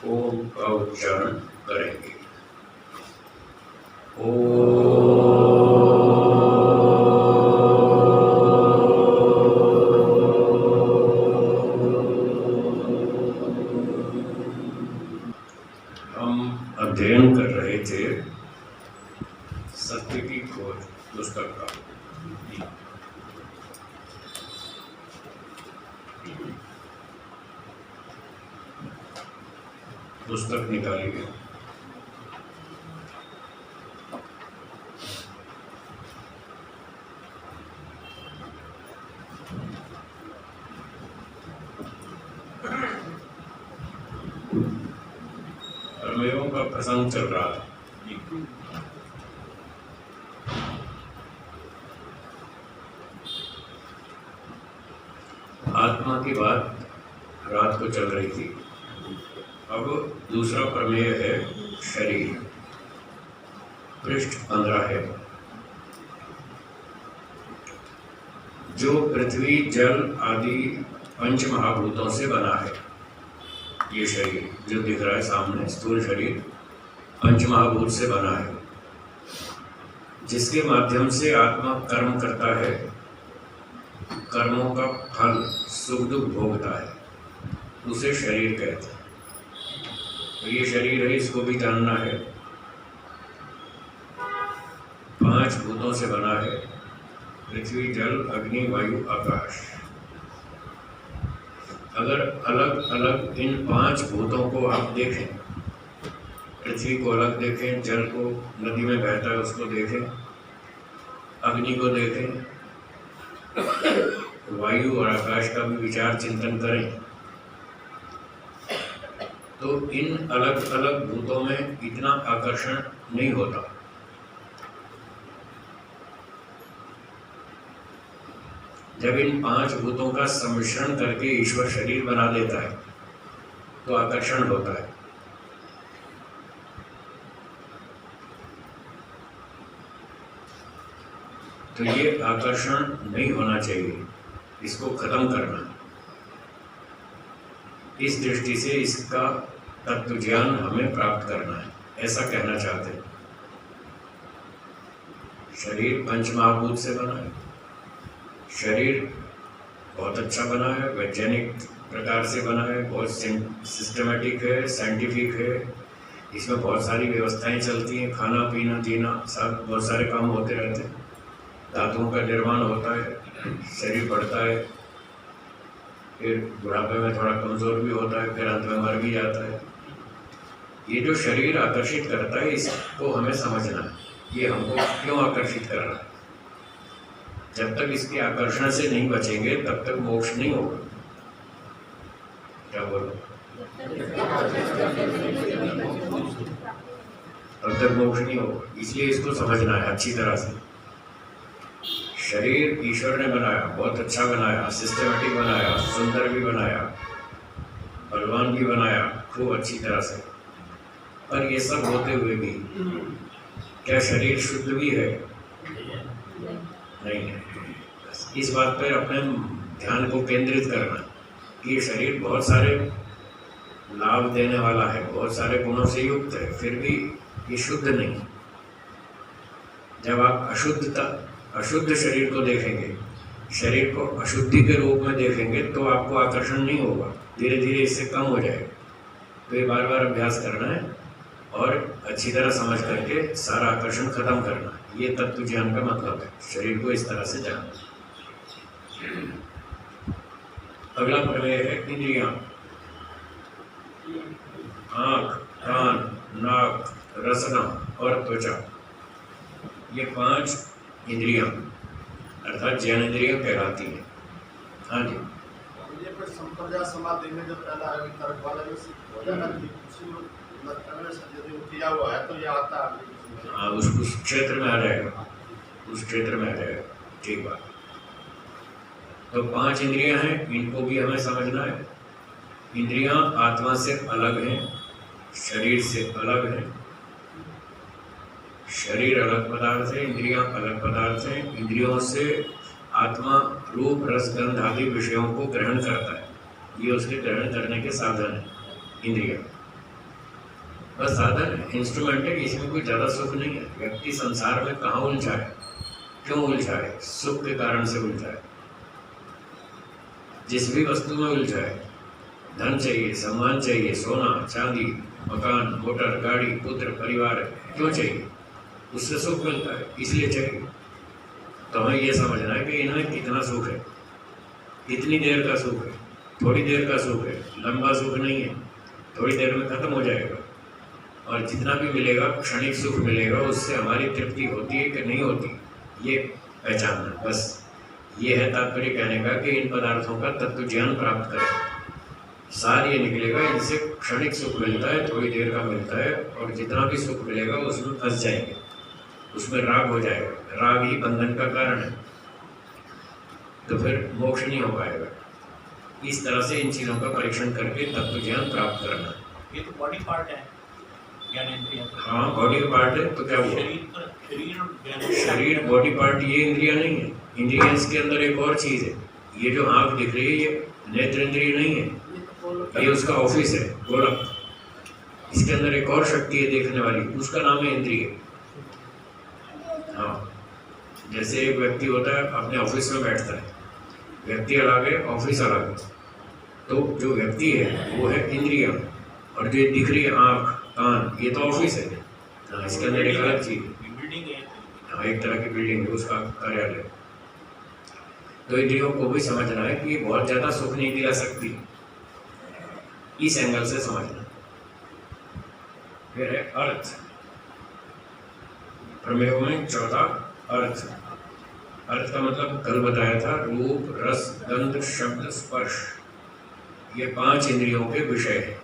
ओम का उच्चारण करेंगे। ओम हम अध्ययन कर रहे थे सत्य की खोज पुस्तक का। पुस्तक निकालिए। प्रमेयों का प्रसंग चल रहा था। आत्मा की बात रात को चल रही थी। अब दूसरा प्रमेय है शरीर। पृष्ठ 15 है। जो पृथ्वी जल आदि पंच महाभूतों से बना है, ये शरीर जो दिख रहा है सामने, स्थूल शरीर पंच महाभूत से बना है, जिसके माध्यम से आत्मा कर्म करता है, कर्मों का फल सुख दुख भोगता है, उसे शरीर कहते हैं। तो ये शरीर है, इसको भी जानना है। 5 भूतों से बना है, पृथ्वी जल अग्नि वायु आकाश। अगर अलग अलग इन 5 भूतों को आप देखें, पृथ्वी को अलग देखें, जल को नदी में बहता है उसको देखें, अग्नि को देखें, वायु और आकाश का भी विचार चिंतन करें, तो इन अलग अलग भूतों में इतना आकर्षण नहीं होता। जब इन 5 भूतों का सम्मिश्रण करके ईश्वर शरीर बना देता है तो आकर्षण होता है। तो ये आकर्षण नहीं होना चाहिए, इसको खत्म करना है। इस दृष्टि से इसका तत्व ज्ञान हमें प्राप्त करना है, ऐसा कहना चाहते हैं। शरीर पंच महाभूत से बना है। शरीर बहुत अच्छा बना है, वैज्ञानिक प्रकार से बना है, बहुत सिस्टमेटिक है, साइंटिफिक है। इसमें बहुत सारी व्यवस्थाएं चलती हैं, खाना पीना जीना सब बहुत सारे काम होते रहते हैं। धातुओं का निर्माण होता है, शरीर बढ़ता है, फिर बुढ़ापे में थोड़ा कमजोर भी होता है, फिर अंत में मर भी जाता है। ये जो शरीर आकर्षित करता है, इसको हमें समझना है, ये हमको क्यों आकर्षित कर रहा है। जब तक इसके आकर्षण से नहीं बचेंगे तब तक मोक्ष नहीं होगा। क्या बोलो? तब तक मोक्ष नहीं होगा, इसलिए इसको समझना है अच्छी तरह से। शरीर ईश्वर ने बनाया, बहुत अच्छा बनाया, सिस्टमेटिक बनाया, सुंदर भी बनाया, बलवान भी बनाया, खूब अच्छी तरह से। पर ये सब होते हुए भी क्या शरीर शुद्ध भी है? नहीं है। इस बात पर अपने ध्यान को केंद्रित करना कि ये शरीर बहुत सारे लाभ देने वाला है, बहुत सारे गुणों से युक्त है, फिर भी ये शुद्ध नहीं। जब आप अशुद्ध शरीर को देखेंगे, शरीर को अशुद्धि के रूप में देखेंगे, तो आपको आकर्षण नहीं होगा, धीरे धीरे इससे कम हो जाएगा। तो ये बार बार अभ्यास करना है और अच्छी तरह समझ करके सारा आकर्षण खत्म करना। ये तत्व ज्ञान का मतलब है, शरीर को इस तरह से जानना। अगला प्रमेय है इंद्रियां। आँख, कान, नाक, रसना और त्वचा, ये 5 इंद्रियां अर्थात ज्ञानेंद्रियां कहलाती हैं। हाँ जी। ये पर संप्रदाय समाधि में जो पहला है तर्क वाला जो यदि किया हुआ है तो ये आता है। हाँ, उस क्षेत्र में आ जाएगा, उस क्षेत्र में आ जाएगा। ठीक बात। तो 5 इंद्रियां हैं, इनको भी हमें समझना है। इंद्रियां आत्मा से अलग हैं, शरीर से अलग हैं। शरीर अलग पदार्थ है, इंद्रियां अलग पदार्थ हैं। इंद्रियों से आत्मा रूप रस गंध आदि विषयों को ग्रहण करता है, ये उसके ग्रहण करने के साधन है इंद्रियां। बस साधन है, इंस्ट्रूमेंट है, इसमें कोई ज़्यादा सुख नहीं है। व्यक्ति संसार में कहाँ उलझा है, क्यों उलझा है? सुख के कारण से उलझा है। जिस भी वस्तु में उलझा है, धन चाहिए, सम्मान चाहिए, सोना चांदी, मकान, मोटर, गाड़ी, पुत्र, परिवार, क्यों चाहिए? उससे सुख मिलता है, इसलिए चाहिए। तो हमें यह समझना है कि इनमें कितना सुख है, कितनी देर का सुख है। थोड़ी देर का सुख है, लंबा सुख नहीं है, थोड़ी देर में खत्म हो जाएगा। और जितना भी मिलेगा, क्षणिक सुख मिलेगा, उससे हमारी तृप्ति होती है कि नहीं होती, ये पहचानना। बस ये है तात्पर्य कहने का कि इन पदार्थों का तत्व ज्ञान प्राप्त करें। सार ये निकलेगा, इनसे क्षणिक सुख मिलता है, थोड़ी देर का मिलता है, और जितना भी सुख मिलेगा उसमें फंस जाएंगे, उसमें राग हो जाएगा। राग ही बंधन का कारण है, तो फिर मोक्ष नहीं हो पाएगा। इस तरह से इन चीज़ों का परीक्षण करके तत्व ज्ञान प्राप्त करना। ये तो बॉडी पार्ट है, ज्ञानेंद्रिय। हाँ, बॉडी का पार्ट है, तो क्या हुआ? शरीर बॉडी पार्ट, ये इंद्रिया नहीं है। इंद्रियंस के अंदर एक और चीज़ है, ये जो आँख दिख रही है, ये नेत्र इंद्रिय नहीं है, ये उसका ऑफिस है, गोलक। इसके अंदर एक और शक्ति है देखने वाली, उसका नाम है इंद्रिय। हाँ, जैसे एक व्यक्ति होता है, अपने ऑफिस में बैठता है, व्यक्ति अलग है, ऑफिस अलग है। तो जो व्यक्ति है वो है इंद्रिया, और जो दिख रही है आँख, कान, ये तो ऑफिस है। हाँ, इसके अंदर एक अलग चीज है। हाँ, एक तरह की बिल्डिंग है, उसका कार्यालय। तो इंद्रियों को भी समझना है कि बहुत ज़्यादा सुख नहीं दिला सकती, इस एंगल से समझना। फिर है अर्थ। प्रमेयों में चौथा अर्थ। अर्थ का मतलब कल बताया था, रूप, रस, गंध, शब्द, स्पर्श, ये 5 इंद्रियों के विषय हैं।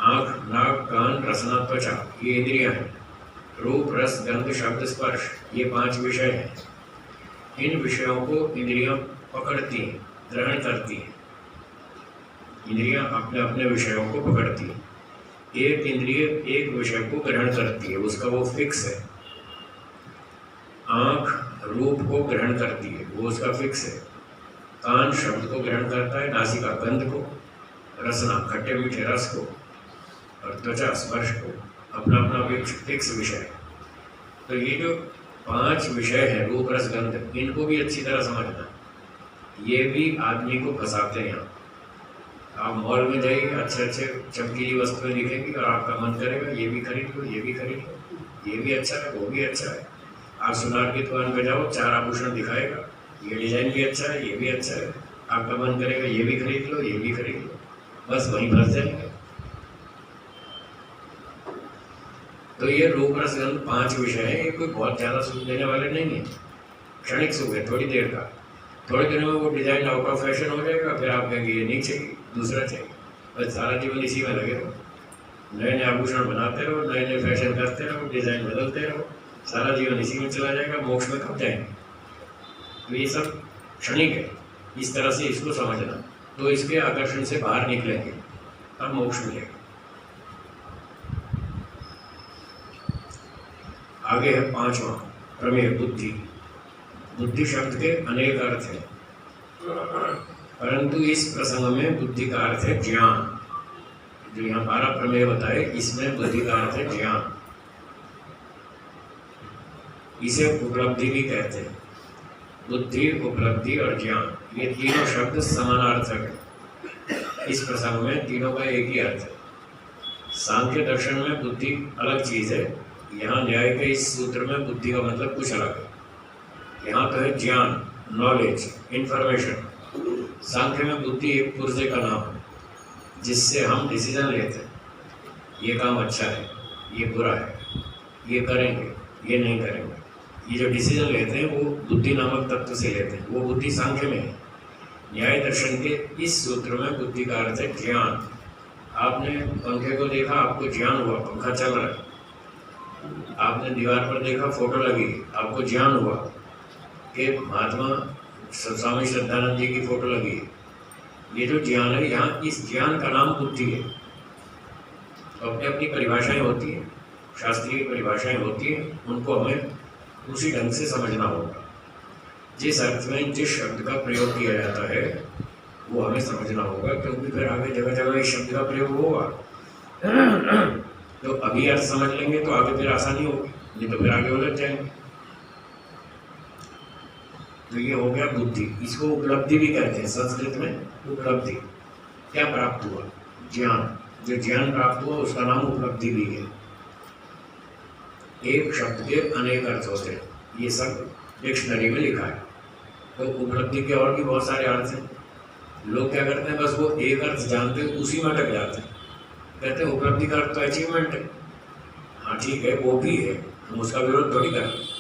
आँख, नाक, कान, रसना, त्वचा, ये इंद्रियां हैं। रूप, रस, गंध, शब्द, स्पर्श, ये 5 विषय हैं। इन विषयों को इंद्रियां पकड़ती हैं, ग्रहण करती हैं। इंद्रियां अपने अपने विषयों को पकड़ती हैं। एक इंद्रिय एक विषय को ग्रहण करती है, उसका वो फिक्स है। आँख रूप को ग्रहण करती है, वो उसका फिक्स है। कान शब्द को ग्रहण करता है, नासिका गंध को, रसना खट्टे मीठे रस को, और त्वचा स्पर्श को, अपना अपना फिक्स विषय है। तो ये जो 5 विषय हैं, रूप रस गंध, इनको भी अच्छी तरह समझना। ये भी आदमी को फंसाते हैं। आप मॉल में जाइए, अच्छे अच्छे चमकीली वस्तुएं दिखेंगी और आपका मन करेगा ये भी खरीद लो, ये भी खरीद लो, ये भी अच्छा है, वो भी अच्छा है। आप सुनार की दुकान पे जाओ, 4 आभूषण दिखाएगा, ये डिजाइन भी अच्छा है, ये भी अच्छा है, आपका मन करेगा ये भी खरीद लो, ये भी खरीद लो, बस वहीं फंस जाएंगे। तो ये रूप रस गंध 5 विषय है, ये कोई बहुत ज़्यादा सुख देने वाले नहीं है, क्षणिक सुख है, थोड़ी देर का। थोड़े दिनों में वो डिजाइन आउट ऑफ फैशन हो जाएगा, फिर आप कहेंगे ये नहीं चाहिए, दूसरा चाहिए। बस सारा जीवन इसी में लगे रहो, नए नए आभूषण बनाते रहो, नए नए फैशन करते रहो, डिजाइन बदलते रहो, सारा जीवन इसी में चला जाएगा, मोक्ष में कब जाएंगे? तो ये सब क्षणिक है, इस तरह से इसको समझना। तो इसके आकर्षण से बाहर निकलेंगे, तब मोक्ष मिलेगा। आगे है 5वां प्रमेय, बुद्धि। बुद्धि शब्द के अनेक अर्थ हैं, परंतु इस प्रसंग में बुद्धि का अर्थ है ज्ञान। जो यहाँ 12 प्रमेय बताए, इसमें बुद्धि का अर्थ है ज्ञान। इसे उपलब्धि भी कहते हैं। बुद्धि, उपलब्धि और ज्ञान, ये तीनों शब्द समानार्थक है। इस प्रसंग में तीनों का एक ही अर्थ है। सांख्य दर्शन में बुद्धि अलग चीज है, यहाँ न्याय के इस सूत्र में बुद्धि का मतलब कुछ अलग है। यहाँ तो है ज्ञान, नॉलेज, इंफॉर्मेशन। सांख्य में बुद्धि एक पुर्जे का नाम है, जिससे हम डिसीजन लेते हैं, ये काम अच्छा है, ये बुरा है, ये करेंगे, ये नहीं करेंगे। ये जो डिसीजन लेते हैं वो बुद्धि नामक तत्व से लेते हैं, वो बुद्धि सांख्य में है। न्याय दर्शन के इस सूत्र में बुद्धि का अर्थ है ज्ञान। आपने पंखे को देखा, आपको ज्ञान हुआ पंखा चल रहा है। आपने दीवार पर देखा, फोटो लगी, आपको ज्ञान हुआ कि महात्मा स्वामी श्रद्धानंद जी की फोटो लगी है। ये जो ज्ञान है, यहाँ इस ज्ञान का नाम बुद्धि है। तो अपनी अपनी परिभाषाएं होती हैं, शास्त्रीय परिभाषाएं होती हैं, उनको हमें उसी ढंग से समझना होगा। जिस अर्थ में जिस शब्द का प्रयोग किया जाता है वो हमें समझना होगा, क्योंकि फिर आगे जगह जगह इस शब्द का प्रयोग होगा। तो अभी अर्थ समझ लेंगे तो आगे फिर आसानी होगी, नहीं तो फिर आगे उलझ जाएंगे। तो ये हो गया बुद्धि। इसको उपलब्धि भी कहते हैं संस्कृत में। उपलब्धि क्या प्राप्त हुआ? ज्ञान। जो ज्ञान प्राप्त हुआ उसका नाम उपलब्धि भी है। एक शब्द के अनेक अर्थ होते हैं, ये सब डिक्शनरी में लिखा है। तो उपलब्धि के और भी बहुत सारे अर्थ हैं। लोग क्या करते हैं, बस वो एक अर्थ जानते हैं, उसी में अटक जाते हैं। कहते हैं उपलब्धि का अर्थ तो अचीवमेंट है। हाँ ठीक है, वो भी है, हम उसका विरोध थोड़ी कर रहे।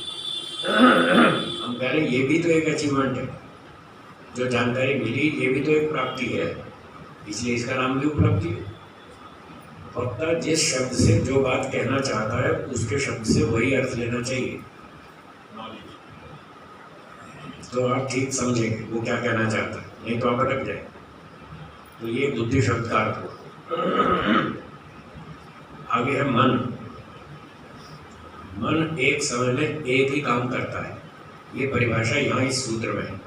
हम कह रहे हैं ये भी तो एक अचीवमेंट है, जो जानकारी मिली ये भी तो एक प्राप्ति है, इसलिए इसका नाम भी उपलब्धि है। वक्ता जिस शब्द से जो बात कहना चाहता है उसके शब्द से वही अर्थ लेना चाहिए, तो आप ठीक समझेंगे वो क्या कहना चाहता है, नहीं तो आप अटक जाए। तो ये बुद्धि शब्द का अर्थ हुआ। आगे है मन। मन एक समय में एक ही काम करता है। ये परिभाषा यहाँ इस सूत्र में है,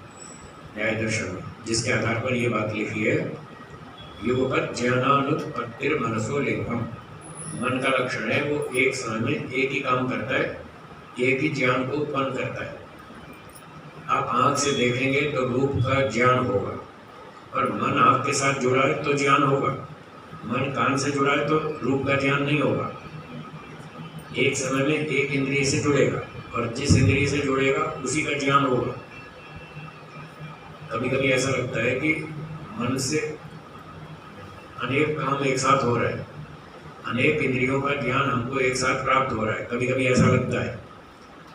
न्याय दर्शन में, जिसके आधार पर ये बात लिखी है। युगपत ज्ञानानुत्पत्तिर मनसो लिंगम। मन का लक्षण है वो एक समय में एक ही काम करता है, एक ही ज्ञान को उत्पन्न करता है। आप आँख से देखेंगे तो रूप का ज्ञान होगा, और मन आँख के साथ जुड़ा है तो ज्ञान होगा। मन कान से जुड़ा है तो रूप का ज्ञान नहीं होगा। एक समय में एक इंद्रिय से जुड़ेगा, और जिस इंद्रिय से जुड़ेगा उसी का ज्ञान होगा। कभी कभी ऐसा लगता है कि मन से अनेक काम एक साथ हो रहे हैं, अनेक इंद्रियों का ज्ञान हमको एक साथ प्राप्त हो रहा है, कभी कभी ऐसा लगता है।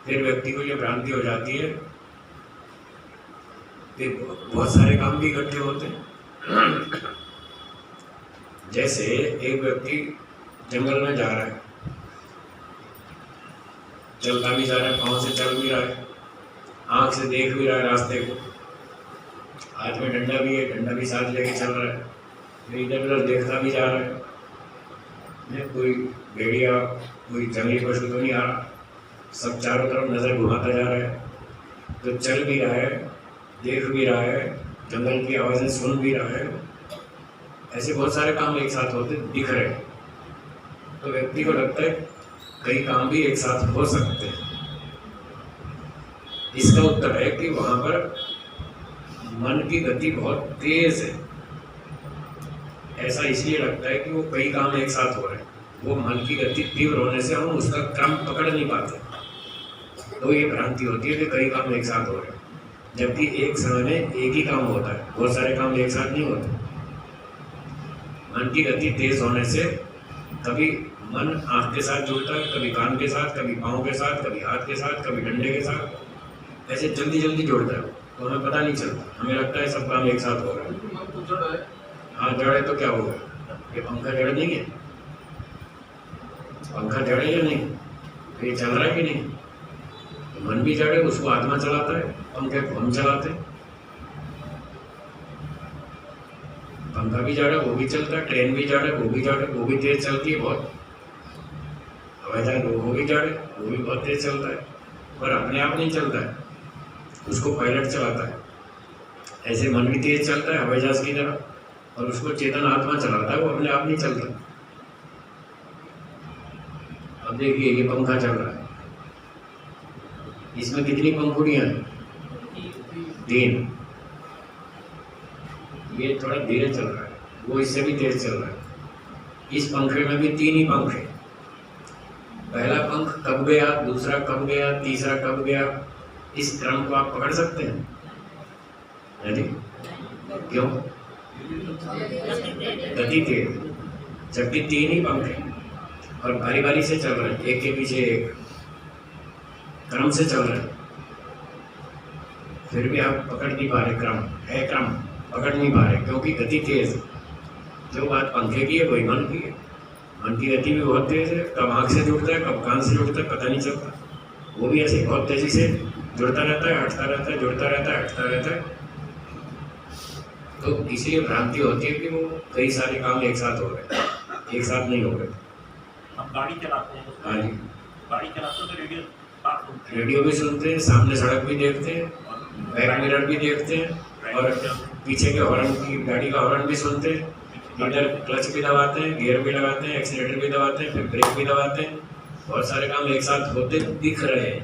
फिर व्यक्ति को ये भ्रांति हो जाती है कि बहुत सारे काम भी इकट्ठे होते हैं। जैसे एक व्यक्ति जंगल में जा रहा है, चलता भी जा रहा है, पाँव से चल भी रहा है, आँख से देख भी रहा है रास्ते को, हाथ में डंडा भी है, डंडा भी साथ लेके चल रहा है, फिर इधर उधर देखता भी जा रहा है। कोई भेड़िया, कोई जंगली पशु तो नहीं आ रहा, सब चारों तरफ नज़र घुमाता जा रहा है। तो चल भी रहा है, देख भी रहा है, जंगल की आवाज़ें सुन भी रहा है। ऐसे बहुत सारे काम एक साथ होते दिख रहे हैं। तो व्यक्ति को लगता है कई काम भी एक साथ हो सकते हैं। इसका उत्तर है कि वहाँ पर मन की गति बहुत तेज है। ऐसा इसलिए लगता है कि वो कई काम एक साथ हो रहे हैं। वो मन की गति तीव्र होने से हम उसका क्रम पकड़ नहीं पाते, तो ये भ्रांति होती है कि कई काम एक साथ हो रहे हैं, जबकि एक समय में एक ही काम होता है, बहुत सारे काम एक साथ नहीं होते। मन की गति तेज होने से कभी मन आँख के साथ जुड़ता है, कभी कान के साथ, कभी पाँव के साथ, कभी हाथ के साथ, कभी डंडे के साथ। ऐसे जल्दी जल्दी जुड़ता है, तो हमें पता नहीं चलता, हमें लगता है सब काम एक साथ हो रहा है। हाँ, जड़ है तो क्या होगा? ये पंखा जड़ नहीं है? पंखा जड़ है या नहीं? ये चल रहा है कि नहीं? तो मन भी जड़ है, उसको आत्मा चलाता है, पंखे को हम चलाते हैं। पंखा भी जड़ है, वो भी चलता है, ट्रेन भी जड़ है, वो भी जड़ है, वो भी तेज चलती है बहुत। हवाई जहाज वो भी जड़ है, वो भी बहुत तेज चलता है, पर अपने आप नहीं चलता है, उसको पायलट चलाता है। ऐसे मन भी तेज चलता है हवाई जहाज की तरह, और उसको चेतन आत्मा चलाता है, वो अपने आप नहीं चलता। अब देखिए ये पंखा चल रहा है, इसमें कितनी पंखुड़ियाँ हैं? 3। ये थोड़ा धीरे चल रहा है, वो इससे भी तेज चल रहा है। इस पंखे में भी 3 ही पंख हैं। पहला पंख कब गया, दूसरा कब गया, तीसरा कब गया, इस क्रम को आप पकड़ सकते हैं? नहीं। क्यों? गति तेज, जबकि 3 ही पंख हैं और बारी बारी से चल रहे हैं, एक के पीछे एक क्रम से चल रहे हैं। फिर भी आप पकड़ नहीं पा रहे, क्रम है, क्रम पकड़ नहीं पा रहे, क्योंकि गति तेज है। जो बात पंखे की है वही मन की है। मन की गति भी बहुत तेज है, कब आँख से जुड़ता है, कब कान से जुड़ता है, पता नहीं चलता। वो भी ऐसे बहुत तेजी से जुड़ता रहता है, हटता रहता है, जुड़ता रहता है, हटता रहता है। तो इसलिए भ्रांति होती है कि वो कई सारे काम एक साथ हो रहे हैं, एक साथ नहीं हो रहे। हम गाड़ी चलाते हैं, हाँ जी, गाड़ी चलाते हैं तो रेडियो भी सुनते हैं, सामने सड़क भी देखते हैं, बैक मिरर भी देखते हैं, और पीछे के हॉर्न की, गाड़ी का हॉर्न भी सुनते हैं। इधर क्लच भी दबाते हैं, गियर भी लगाते हैं, एक्सीलेटर भी दबाते हैं, फिर ब्रेक भी दबाते हैं। बहुत सारे काम एक साथ होते दिख रहे हैं,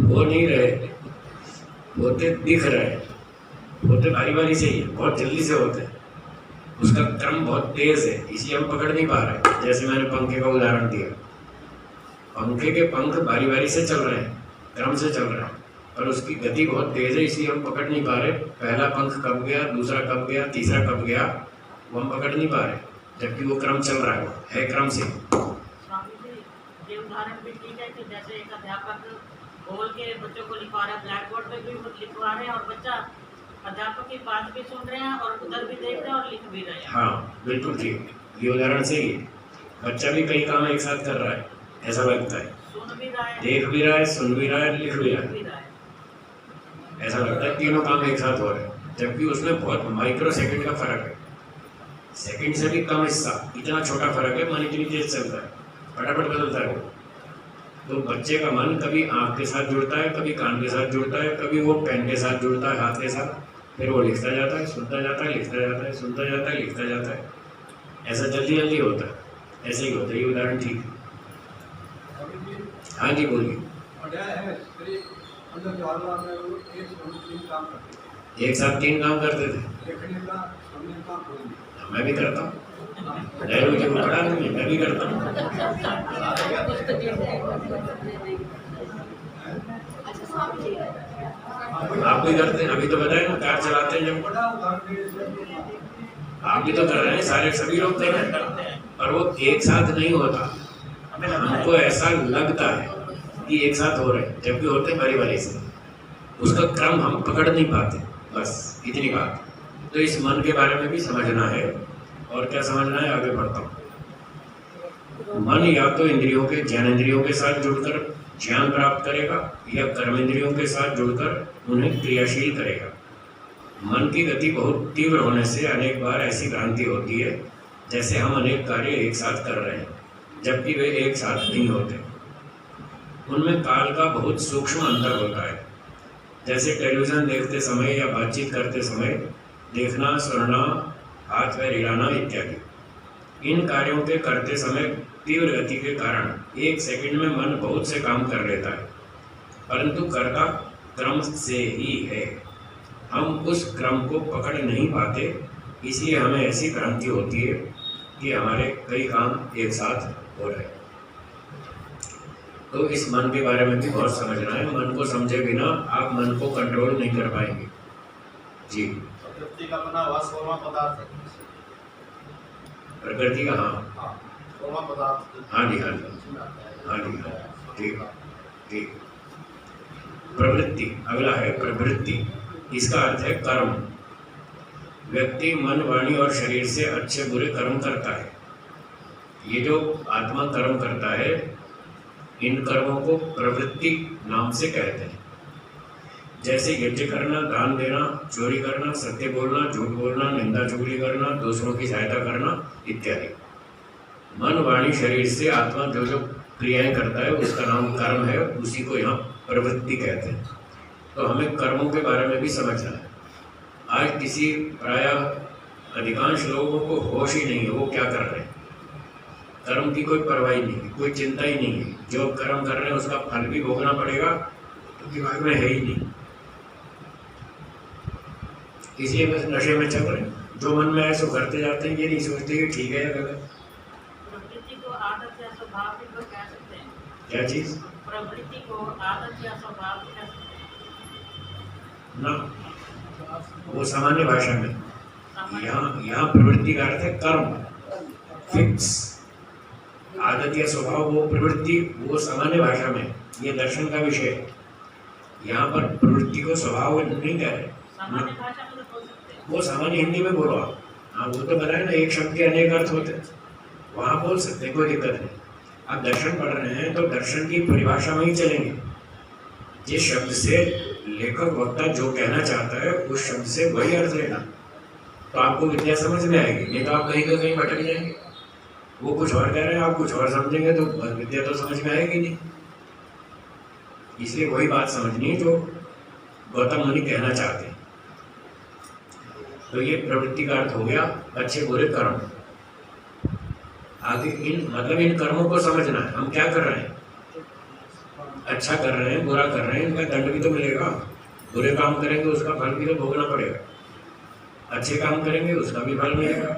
हो नहीं रहे, होते दिख रहे हैं, होते बारी बारी से ही है, बहुत जल्दी से होते हैं। उसका क्रम बहुत तेज है, इसलिए हम पकड़ नहीं पा रहे। जैसे मैंने पंखे का उदाहरण दिया, पंखे के पंख बारी बारी से चल रहे हैं, क्रम से चल रहे हैं, पर उसकी गति बहुत तेज है, इसलिए हम पकड़ नहीं पा रहे। पहला पंख कब गया, दूसरा कब गया, तीसरा कब गया, वो हम पकड़ नहीं पा रहे, जबकि वो क्रम चल रहा है क्रम से। स्वामी जी, ये उदाहरण भी ठीक है कि जैसे एक अध्यापक बोल के बच्चों को लिखवा रहे हैं, ब्लैक बोर्ड पे भी लिखवा रहे हैं और बच्चा अध्यापक की बात भी सुन रहे हैं और उधर भी देख रहे हैं और लिख भी रहे हैं। हाँ बिल्कुल ठीक, ये उदाहरण सही है। बच्चा भी कई काम एक साथ कर रहा है, ऐसा लगता है, सुन भी रहा है, देख भी रहा है, सुन भी रहा है, लिख भी रहा लिख है, भी रहा है। ऐसा लगता है तीनों काम एक साथ हो रहे हैं, जबकि उसमें बहुत माइक्रो सेकंड का फर्क है, सेकंड से भी कम हिस्सा, इतना छोटा फर्क है। मन इतनी तेज चलता है, फटाफट बदलता है वो। तो बच्चे का मन कभी आँख के साथ जुड़ता है, कभी कान के साथ जुड़ता है, कभी वो पेन के साथ जुड़ता है, हाथ के साथ, फिर वो लिखता जाता है, सुनता जाता है, लिखता जाता है, सुनता जाता है, लिखता जाता है। ऐसा जल्दी जल्दी होता है, ऐसे ही होता है। ये उदाहरण ठीक है। हाँ जी बोलिए। अंदर ज्वाला में वो एक समय 3 काम करते एक साथ 3 काम करते थे, हैं, लिखने का, सुनने का, बोलने का। मैं भी करता हूँ, मुझे पढ़ा नहीं, मैं भी करता हूँ। आप भी करते हैं, अभी तो बताए ना, कार चलाते हैं जब, बड़ा उदाहरण दे इसलिए आप भी तो कर रहे हैं, सारे सभी लोग कर रहे हैं, पर वो एक साथ नहीं होता। हमें लगता है हमको ऐसा लगता है कि एक साथ हो रहे हैं, जबकि होते हैं बारी बारी से। उसका क्रम हम पकड़ नहीं पाते, बस इतनी बात। तो इस मन के बारे में भी समझना है, और क्या समझना है आगे बढ़ता हूँ। मन या तो इंद्रियों के, ज्ञानेंद्रियों के साथ जुड़कर ज्ञान प्राप्त करेगा, या कर्मेंद्रियों के साथ जुड़कर उन्हें क्रियाशील करेगा। मन की गति बहुत तीव्र होने से अनेक बार ऐसी भ्रांति होती है जैसे हम अनेक कार्य एक साथ कर रहे हैं, जबकि वे एक साथ नहीं होते। उनमें काल का बहुत सूक्ष्म अंतर होता है, जैसे टेलीविज़न देखते समय या बातचीत करते समय देखना, सुनना, हाथ पैर हिलाना इत्यादि। इन कार्यों के करते समय तीव्र गति के कारण 1 सेकंड में मन बहुत से काम कर लेता है, परंतु करता क्रम से ही है। हम उस क्रम को पकड़ नहीं पाते, इसलिए हमें ऐसी भ्रांति होती है कि हमारे कई काम एक साथ हो रहे हैं। तो इस मन के बारे में भी बहुत समझना है। मन को समझे बिना आप मन को कंट्रोल नहीं कर पाएंगे। जी, प्रकृति का बना हुआ 16वां पदार्थ है। प्रकृति का, हाँ हाँ, 16वां पदार्थ। हाँ जी, हाँ जी, हाँ जी, हाँ, ठीक ठीक। प्रवृत्ति अगला है, प्रवृत्ति। इसका अर्थ है कर्म। व्यक्ति मन, वाणी और शरीर से अच्छे बुरे कर्म करता है। ये जो आत्मा कर्म करता है, इन कर्मों को प्रवृत्ति नाम से कहते हैं। जैसे यज्ञ करना, दान देना, चोरी करना, सत्य बोलना, झूठ बोलना, निंदा चुगली करना, दूसरों की सहायता करना इत्यादि। मन, वाणी, शरीर से आत्मा जो जो क्रियाएं करता है उसका नाम कर्म है, उसी को यहाँ प्रवृत्ति कहते हैं। तो हमें कर्मों के बारे में भी समझना है। आज किसी प्रायः अधिकांश लोगों को होश ही नहीं है वो क्या कर रहे हैं। कर्म की कोई परवाह ही नहीं है, कोई चिंता ही नहीं है। जो कर्म कर रहे हैं उसका फल भी भोगना पड़ेगा, तो दिमाग में है ही नहीं, इसलिए बस नशे में चल रहे हैं। जो मन में है सो करते जाते हैं, ये नहीं सोचते कि ठीक है या गलत। प्रवृत्ति को आदत या स्वभाव भी तो कह सकते हैं। क्या चीज़? प्रवृत्ति को आदत या स्वभाव भी कह सकते हैं ना, वो सामान्य भाषा में। सामान्य- यहाँ प्रवृत्ति का अर्थ है कर्म, फिक्स। आदत या स्वभाव वो प्रवृत्ति, वो सामान्य भाषा में, ये दर्शन का विषय है। यहाँ पर प्रवृत्ति को स्वभाव नहीं कह रहे। सामान्य भाषा में तो बोल सकते हैं। वो सामान्य हिंदी में बोलो आप। हाँ, वो तो बताए ना, एक शब्द के अनेक अर्थ होते हैं, वहाँ बोल सकते हैं, कोई दिक्कत नहीं। आप दर्शन पढ़ रहे हैं तो दर्शन की परिभाषा में ही चलेंगे। जिस शब्द से लेखक वक्ता जो कहना चाहता है उस शब्द से वही अर्थ लेना, तो आपको विद्या समझ में आएगी। नहीं तो आप कहीं का कहीं भटक जाएंगे। वो कुछ और कह रहे हैं, आप कुछ और समझेंगे तो विद्या तो समझ में आएगी नहीं। इसलिए वही बात समझनी है जो गौतम मुनि कहना चाहते हैं। तो ये प्रवृत्ति का अर्थ हो गया अच्छे बुरे कर्म। आगे इन कर्मों को समझना है, हम क्या कर रहे हैं, अच्छा कर रहे हैं, बुरा कर रहे हैं, इनका दंड भी तो मिलेगा। बुरे काम करेंगे उसका फल भी तो भोगना पड़ेगा, अच्छे काम करेंगे उसका भी फल मिलेगा।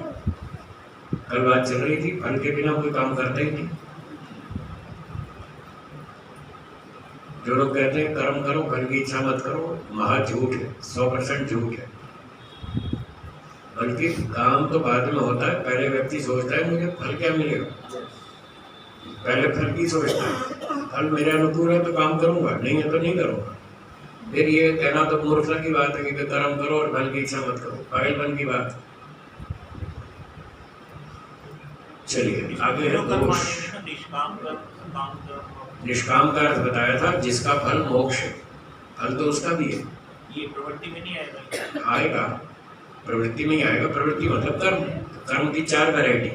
कल बात चल रही थी, फल के बिना कोई काम करता ही नहीं। जो लोग कहते हैं कर्म करो फल की इच्छा मत करो, महा झूठ है, 100% झूठ है। बल्कि काम तो बाद में होता है, पहले व्यक्ति सोचता है मुझे फल क्या मिलेगा, पहले फल की सोचता है। फल मेरे अनुकूल है तो काम करूंगा, नहीं है तो नहीं करूंगा। फिर ये कहना तो मूर्खता की बात है कि कर्म करो और फल की इच्छा मत करो, पागलपन की बात। चलिए आगे है दोष। निष्काम का अर्थ बताया था जिसका फल मोक्ष है, फल तो उसका भी है। ये प्रवृत्ति में नहीं आएगा, आएगा प्रवृत्ति में ही आएगा। प्रवृत्ति मतलब कर्म, कर्म की 4 वैरायटी,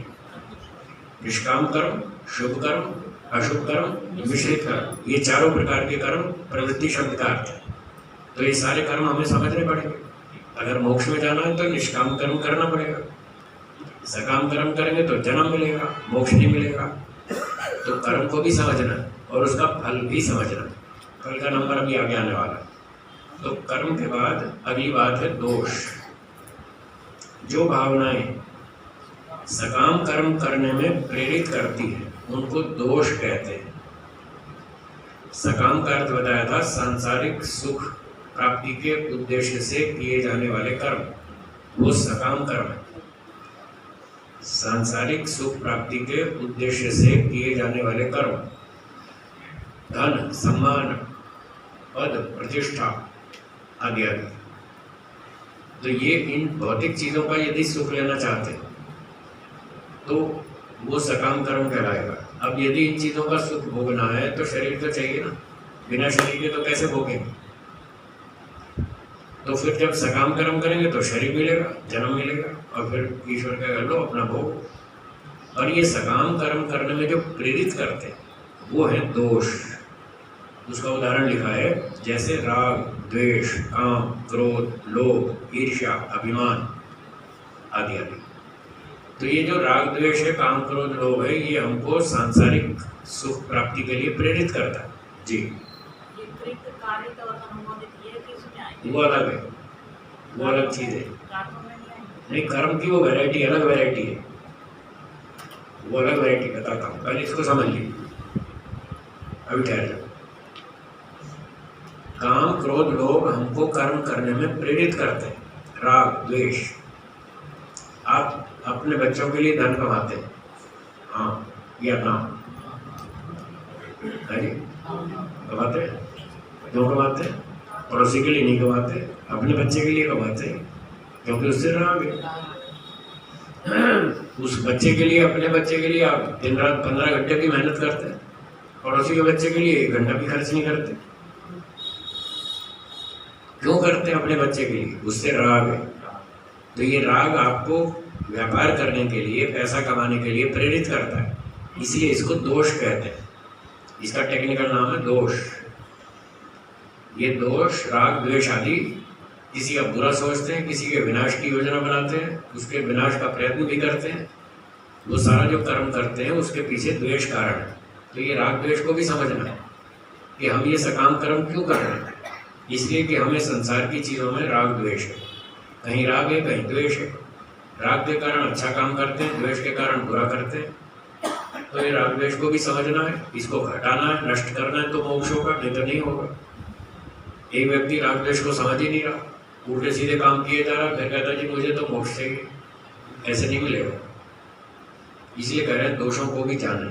निष्काम कर्म, शुभ कर्म, अशुभ कर्म, मिश्रित कर्म। ये चारों प्रकार के कर्म प्रवृत्ति शब्द का अर्थ है। तो ये सारे कर्म हमें समझने पड़ेंगे। अगर मोक्ष में जाना है तो निष्काम कर्म करना पड़ेगा, सकाम कर्म करेंगे तो जन्म मिलेगा, मोक्ष नहीं मिलेगा। तो कर्म को भी समझना और उसका फल भी समझना। फल का नंबर अभी आगे आने वाला है। तो कर्म के बाद अगली बात है दोष। जो भावनाएं सकाम कर्म करने में प्रेरित करती हैं उनको दोष कहते हैं। सकाम का अर्थ बताया था सांसारिक सुख प्राप्ति के उद्देश्य से किए जाने वाले कर्म, वो सकाम कर्म है। सांसारिक सुख प्राप्ति के उद्देश्य से किए जाने वाले कर्म, धन, सम्मान, पद, प्रतिष्ठा आदि आदि। तो ये इन भौतिक चीजों का यदि सुख लेना चाहते हैं तो वो सकाम कर्म कहलाएगा। अब यदि इन चीजों का सुख भोगना है तो शरीर तो चाहिए ना, बिना शरीर के तो कैसे भोगेंगे। तो फिर जब सकाम कर्म करेंगे तो शरीर मिलेगा, जन्म मिलेगा और फिर ईश्वर का कर लो अपना भोग। और ये सकाम कर्म करने में जो प्रेरित करते हैं वो है दोष। उसका उदाहरण लिखा है जैसे राग, द्वेष, काम, क्रोध, लोभ, ईर्ष्या, अभिमान आदि आदि। तो ये जो राग, द्वेष है, काम, क्रोध, लोभ है, ये हमको सांसारिक सुख प्राप्ति के लिए प्रेरित करता है। जी, वो अलग है, वो अलग चीज है। नहीं, कर्म की वो वैरायटी अलग वैरायटी है, वो अलग वैरायटी बताता हूँ, पहले इसको समझ लीजिए। अभी ठहर जाओ। काम, क्रोध, लोभ हमको कर्म करने में प्रेरित करते हैं। राग, द्वेष। आप अपने बच्चों के लिए धन कमाते हैं, हाँ या ना, कमाते हैं? क्यों कमाते हैं? पड़ोसी के लिए नहीं कमाते, अपने बच्चे के लिए कमाते हैं, क्योंकि उससे राग है। उस बच्चे के लिए, अपने बच्चे के लिए आप दिन रात 15 घंटे की मेहनत करते हैं, पड़ोसी के बच्चे के लिए 1 घंटा भी खर्च नहीं करते। क्यों करते हैं? अपने बच्चे के लिए, उससे राग है। तो ये राग आपको व्यापार करने के लिए, पैसा कमाने के लिए प्रेरित करता है, इसलिए इसको दोष कहते हैं। इसका टेक्निकल नाम है दोष। ये दोष, राग, द्वेष आदि किसी का बुरा सोचते हैं, किसी के विनाश की योजना बनाते हैं, उसके विनाश का प्रयत्न भी करते हैं। वो सारा जो कर्म करते हैं उसके पीछे द्वेष कारण है। तो ये राग द्वेष को भी समझना है कि हम ये सकाम कर्म क्यों कर रहे हैं। इसलिए कि हमें संसार की चीज़ों में राग द्वेष है, कहीं राग है कहीं द्वेष है। राग के कारण अच्छा काम करते हैं, द्वेष के कारण बुरा करते हैं। तो ये राग द्वेष को भी समझना है, इसको घटाना है, नष्ट करना है तो मोक्ष होगा, नहीं तो नहीं होगा। एक व्यक्ति राग द्वेष को समझ ही नहीं रहा, उल्टे सीधे काम किए जा रहा, फिर कहता जी मुझे तो मोक्ष चाहिए, ऐसे नहीं मिलेगा। इसलिए कह रहे हैं दोषों को भी जाने।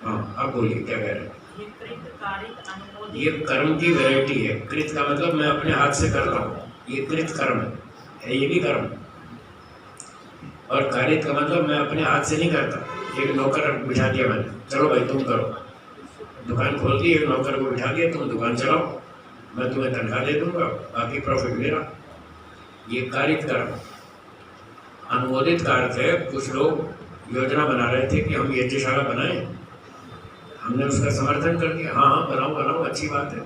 हाँ, आप बोलिए क्या कह रहे हैं? ये कर्म की वैरायटी है। कृत का मतलब मैं अपने हाथ से कर रहा हूँ, ये कृत कर्म है, ये भी कर्म। और कारित का मतलब मैं अपने हाथ से नहीं करता। एक नौकर बिठा दिया मैंने, चलो भाई तुम करो, दुकान खोल दी, एक नौकर को बिठा दिया, तुम दुकान चलाओ, मैं तुम्हें तनख्वाह दे दूंगा, बाकी प्रॉफिट मेरा। ये कारित कर्म। अनुमोदित का अर्थ है कुछ लोग योजना बना रहे थे कि हम यज्ञशाला बनाएं, हमने उसका समर्थन कर दिया, हाँ हाँ बनाओ बनाओ, अच्छी बात है,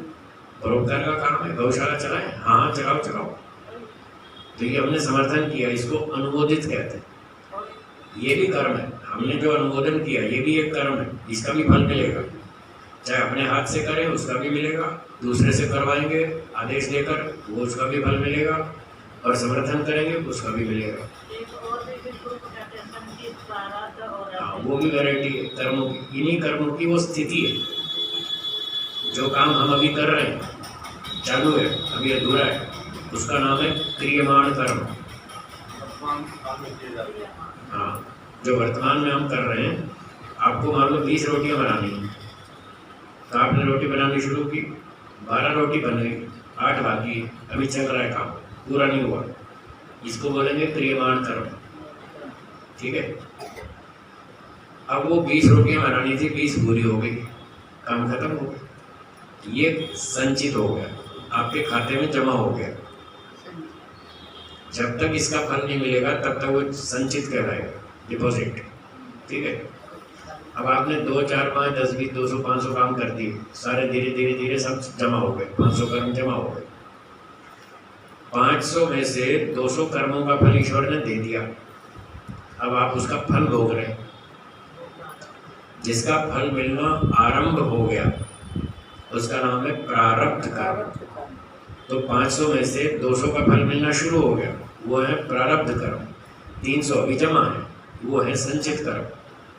परोपकार का काम है, गौशाला चलाएं, हाँ हाँ चलाओ चलाओ। तो ये हमने समर्थन किया, इसको अनुमोदित कहते हैं। ये भी कर्म है, हमने जो अनुमोदन किया ये भी एक कर्म है, इसका भी फल मिलेगा। चाहे अपने हाथ से करें उसका भी मिलेगा, दूसरे से करवाएंगे आदेश देकर वो उसका भी फल मिलेगा, और समर्थन करेंगे उसका भी मिलेगा। एक और भी बिल्कुल कहते हैं संगीत, प्रारब्ध और हाँ, वो भी वैरायटी है कर्मों की। इन्हीं कर्मों की वो स्थिति है। जो काम हम अभी कर रहे हैं, चालू है, अभी अधूरा है, उसका नाम है क्रियमाण कर्म। वर्तमान काल में किए जाते हैं। हाँ, जो वर्तमान में हम कर रहे हैं, आपको मान लो 20 रोटियां बनानी है, तो आपने रोटी बनानी शुरू की, 12 रोटी बन गई, 8 बाकी है, अभी चल रहा है काम, पूरा नहीं हुआ, इसको बोलेंगे क्रियमाण कर्म। ठीक है। अब वो 20 रोटियां बनानी थी, 20 पूरी हो गई, काम खत्म हो गया, ये संचित हो गया, आपके खाते में जमा हो गया। जब तक इसका फल नहीं मिलेगा तब तक वो संचित कहलाएगा, डिपॉजिट। ठीक है। अब आपने 2, 4, 5, 10, 20, 200, 500 काम कर दिए, सारे धीरे धीरे धीरे सब जमा हो गए, 500 कर्म जमा हो गए। 500 में से 200 कर्मों का फल ईश्वर ने दे दिया, अब आप उसका फल भोग रहे हैं। जिसका फल मिलना आरंभ हो गया उसका नाम है प्रारब्ध कर्म। तो 500 में से 200 का फल मिलना शुरू हो गया, वो है प्रारब्ध कर्म। 300 अभी जमा है, वो है संचित कर्म,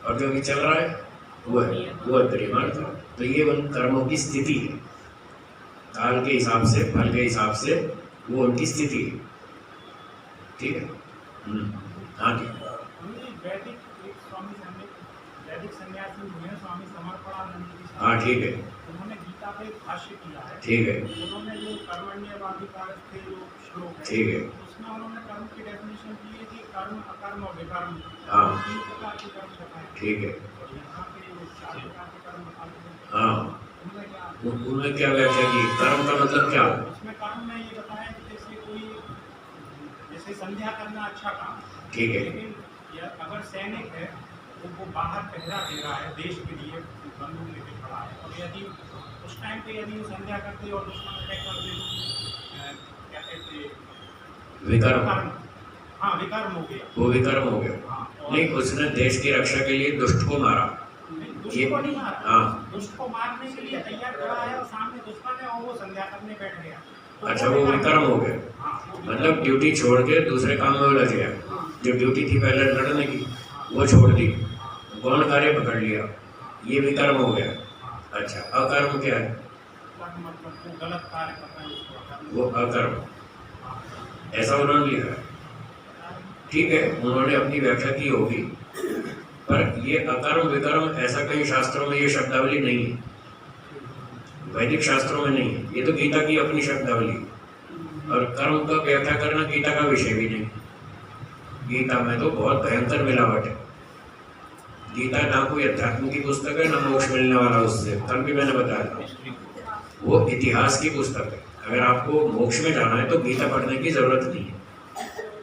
और जो अभी चल रहा है वो है क्रियमाण कर्म। तो ये उन कर्मों की स्थिति है, काल के हिसाब से, फल के हिसाब से वो उनकी स्थिति है। ठीक है। हाँ जी। वैदिक एक स्वामी वैदिक सन्यासी हुए हैं, स्वामी समर्पणानंद जी। हाँ ठीक है। उन्होंने गीता पे एक भाष्य किया है। ठीक है। उन्होंने जो कर्मण्यवाधिकार के जो श्लोक है, ठीक है। उसमें उन्होंने कर्म की डेफिनेशन की है कि कर्म, अकर्म और विकर्म, हाँ। 3 प्रकार के कर्म बताए। ठीक है। और यहाँ पे वो 4 प्रकार के कर्म बताए हैं। हाँ, उनमें क्या, उनमें क्या व्याख्या की? कर्म का मतलब क्या? उसमें कर्म में ये बताया कि जैसे संध्या करना अच्छा काम, ठीक है। लेकिन अगर सैनिक है तो वो बाहर पहरा दे रहा है, देश के लिए बंदूक लेके खड़ा है, और यदि उस टाइम पे यदि वो संध्या करते और दुश्मन अटैक कर दे, क्या कहते, विकर्म। हाँ, विकर्म हो गया। वो विकर्म हो गया। हाँ, नहीं, उसने देश की रक्षा के लिए दुष्ट को मारा। दुष्ट को नहीं मारा, हाँ। दुष्ट को मारने के लिए तैयार खड़ा है और सामने दुश्मन है और वो संध्या करने बैठ गया। तो अच्छा, वो विकर्म हो गया। हाँ, मतलब ड्यूटी छोड़ के दूसरे काम में उलझ गया। जो ड्यूटी थी पहले लड़ने की वो छोड़ दी, गौण कार्य पकड़ लिया, ये विकर्म हो गया। अच्छा, अकर्म क्या है? मतलब वो गलत कार्य करना है, उसको अकर्म। वो अकर्म, ऐसा उन्होंने लिखा है। ठीक है, उन्होंने अपनी व्याख्या की होगी, पर ये अकर्म विकर्म ऐसा कहीं शास्त्रों में ये शब्दावली नहीं है, वैदिक शास्त्रों में नहीं है। ये तो गीता की अपनी शब्दावली है, और कर्म का व्याख्या करना गीता का विषय भी नहीं। गीता में तो बहुत भयंकर मिलावट है। गीता ना कोई अध्यात्म की पुस्तक है, ना मोक्ष मिलने वाला उससे, कल भी मैंने बताया था, वो इतिहास की पुस्तक है। अगर आपको मोक्ष में जाना है तो गीता पढ़ने की जरूरत नहीं है।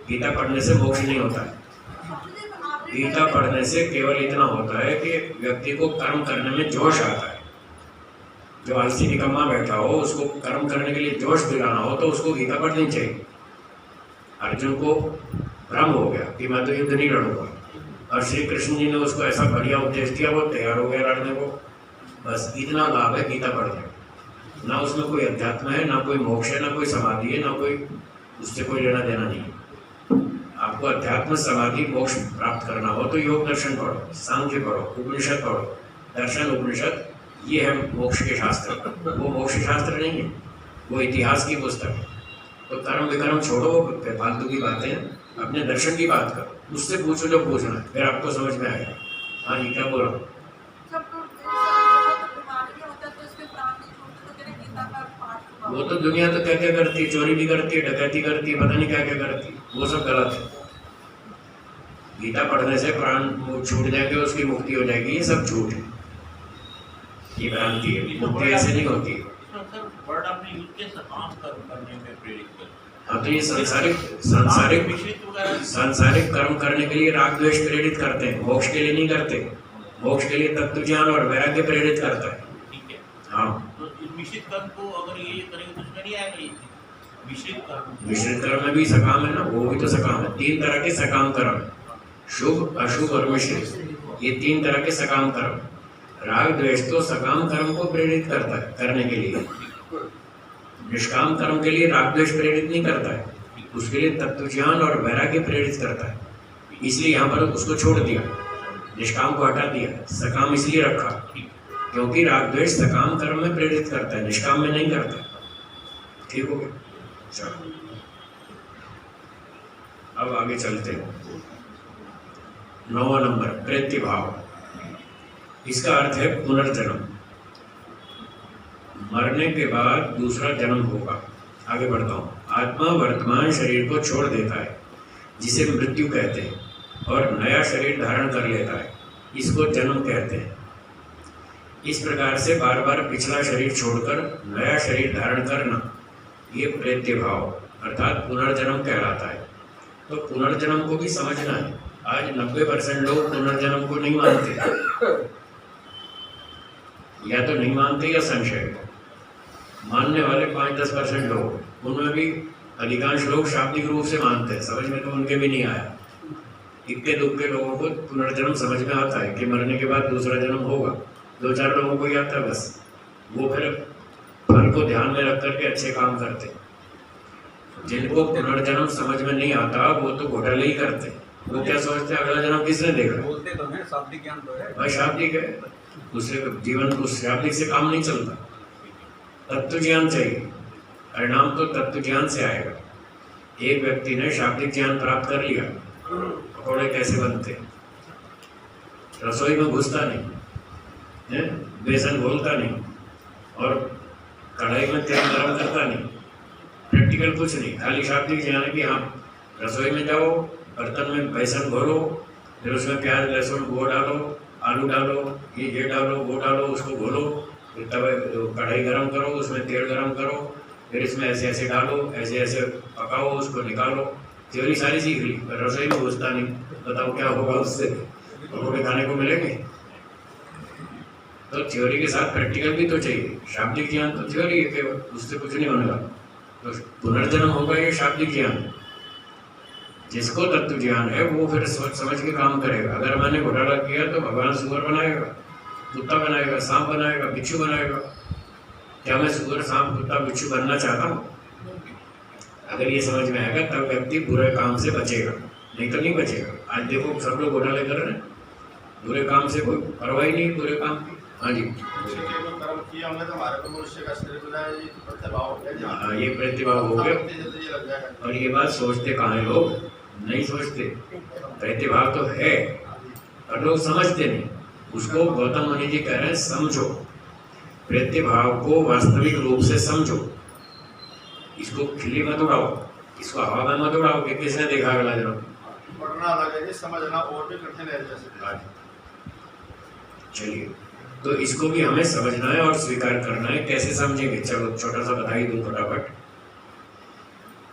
गीता पढ़ने से मोक्ष नहीं होता है। गीता पढ़ने से केवल इतना होता है कि व्यक्ति को कर्म करने में जोश आता है। जो आलसी निकम्मा बैठा हो, उसको कर्म करने के लिए जोश दिलाना हो तो उसको गीता पढ़नी चाहिए। अर्जुन को भ्रम हो गया कि मैं तो युद्ध नहीं लड़ूंगा, और श्री कृष्ण जी ने उसको ऐसा बढ़िया उपदेश दिया, वो तैयार हो गया लड़ने को। बस इतना लाभ है गीता पढ़ने। ना उसमें कोई अध्यात्म है, ना कोई मोक्ष है, ना कोई समाधि है, ना कोई उससे कोई लेना देना नहीं है। आपको अध्यात्म समाधि मोक्ष प्राप्त करना हो तो योग दर्शन पढ़ो, सांख्य पढ़ो, उपनिषद पढ़ो। दर्शन उपनिषद ये है मोक्ष के शास्त्र, वो मोक्ष शास्त्र नहीं है, वो इतिहास की पुस्तक है। तो कर्म विकर्म छोड़ो, फालतू की बातें, अपने दर्शन की बात करो, उससे पूछो जो पूछना है, फिर आपको समझ में आएगा। हाँ जी, क्या बोल रहा हूँ? वो तो दुनिया तो क्या क्या करती है, चोरी भी करती है, डकैती करती है, पता नहीं क्या क्या करती है, वो सब गलत है। गीता पढ़ने से प्राण छूट जाएंगे, उसकी मुक्ति हो जाएगी, ये सब झूठ है, ये भ्रांति है। मुक्ति ऐसे नहीं होती है। वर्ड आपने यूज किया समाप्त करने में प्रेरित कर। हाँ, तो ये सांसारिक कर्म करने के लिए राग द्वेष प्रेरित करते हैं, मोक्ष के लिए नहीं करते। मोक्ष के लिए तत्व ज्ञान और वैराग्य प्रेरित करता है। ठीक है। हाँ, तो इस मिश्रित कर्म को अगर ये करेंगे तो उसमें नहीं आएगा ये? मिश्रित कर्म में भी सकाम है ना, वो भी तो सकाम है। 3 तरह के सकाम कर्म है, शुभ, अशुभ और मिश्रित। ये 3 तरह के सकाम कर्म। राग द्वेष तो सकाम कर्म को प्रेरित करता है करने के लिए, निष्काम कर्म के लिए राग द्वेष प्रेरित नहीं करता है, उसके लिए तत्व ज्ञान और वैराग्य प्रेरित करता है। इसलिए यहाँ पर उसको छोड़ दिया, निष्काम को हटा दिया, सकाम इसलिए रखा क्योंकि राग द्वेष सकाम कर्म में प्रेरित करता है, निष्काम में नहीं करता। ठीक हो गया? चलो अब आगे चलते हैं। 9वां नंबर प्रेत्यभाव। इसका अर्थ है पुनर्जन्म, मरने के बाद दूसरा जन्म होगा। आगे बढ़ता हूँ। आत्मा वर्तमान शरीर को छोड़ देता है जिसे मृत्यु कहते हैं और नया शरीर धारण कर लेता है, इसको जन्म कहते हैं। इस प्रकार से बार बार पिछला शरीर छोड़कर नया शरीर धारण करना, ये प्रेत्यभाव अर्थात पुनर्जन्म कहलाता है। तो पुनर्जन्म को भी समझना है। आज 90% लोग पुनर्जन्म को नहीं मानते, या तो नहीं मानते या संशय। मानने वाले 5-10% लोग, उनमें भी अधिकांश लोग शाब्दिक रूप से मानते हैं, समझ में तो उनके भी नहीं आया। इक्के दुक्के लोगों को पुनर्जन्म समझ में आता है कि मरने के बाद दूसरा जन्म होगा। 2-4 लोगों को ही आता है बस, वो फिर फल को ध्यान में रख करके अच्छे काम करते। जिनको पुनर्जन्म समझ में नहीं आता वो तो घोटाले ही करते। वो क्या सोचते हैं अगला जन्म किसने देखा? बोलते तो हैं शाब्दिक ज्ञान तो है भाई, शाब्दिक है, दूसरे जीवन उस शाब्दिक से काम नहीं चलता। तत्व ज्ञान चाहिए, परिणाम तो तत्व ज्ञान से आएगा। एक व्यक्ति ने शाब्दिक ज्ञान प्राप्त कर लिया, पकौड़े कैसे बनते, रसोई में घुसता नहीं, बेसन घोलता नहीं और कढ़ाई में तेल गरम करता नहीं, प्रैक्टिकल कुछ नहीं, खाली शाब्दिक ज्ञान है कि हाँ रसोई में जाओ, बर्तन में बेसन घोलो, फिर उसमें प्याज लहसुन वो डालो, आलू डालो, ये डालो वो डालो, उसको घोलो, फिर तवे कढ़ाई गरम करो, उसमें तेल गरम करो, फिर इसमें ऐसे ऐसे डालो, ऐसे ऐसे पकाओ, उसको निकालो। थ्योरी सारी सीख ली, रसोई में घुसता नहीं, बताओ क्या होगा उससे? पकौड़े खाने को मिलेंगे? तो थ्योरी के साथ प्रैक्टिकल भी तो चाहिए। शाब्दिक ज्ञान तो थ्योरी है केवल, उससे कुछ नहीं होने वाला। तो पुनर्जन्म होगा ये शाब्दिक ज्ञान। जिसको तत्व ज्ञान है वो फिर सोच समझ के काम करेगा। अगर मैंने घोटाला किया तो भगवान सुअर बनाएगा, कुत्ता बनाएगा, सांप बनाएगा, बिच्छू बनाएगा। क्या मैं सुअर, सांप, कुत्ता, बिच्छू बनना चाहता हूँ? अगर ये समझ में आएगा तब व्यक्ति बुरे काम से बचेगा, नहीं तो नहीं बचेगा। आज देखो सब लोग घोटाले कर रहे हैं, बुरे काम से कोई परवाह ही नहीं बुरे काम की। हाँ जी, कर्म किए होंगे तो हमारे को मनुष्य का शरीर मिला है, ये प्रतिभाव हो गया। हाँ, ये प्रतिभाव हो गया। ये लग जाएगा। और ये बात सोचते कहाँ है लोग? नहीं सोचते। प्रतिभाव तो है पर लोग समझते नहीं। उसको गौतम मुनि जी कह रहे हैं समझो, प्रतिभाव को वास्तविक रूप से समझो। इसको खिल्ली मत उड़ाओ, इसको हवा में मत उड़ाओ कि किसने देखा अगला जन्म। पढ़ना अलग है, समझना और भी कठिन है जैसे। चलिए, तो इसको भी हमें समझना है और स्वीकार करना है। कैसे समझेंगे? चलो छोटा सा बता ही दूं फटाफट।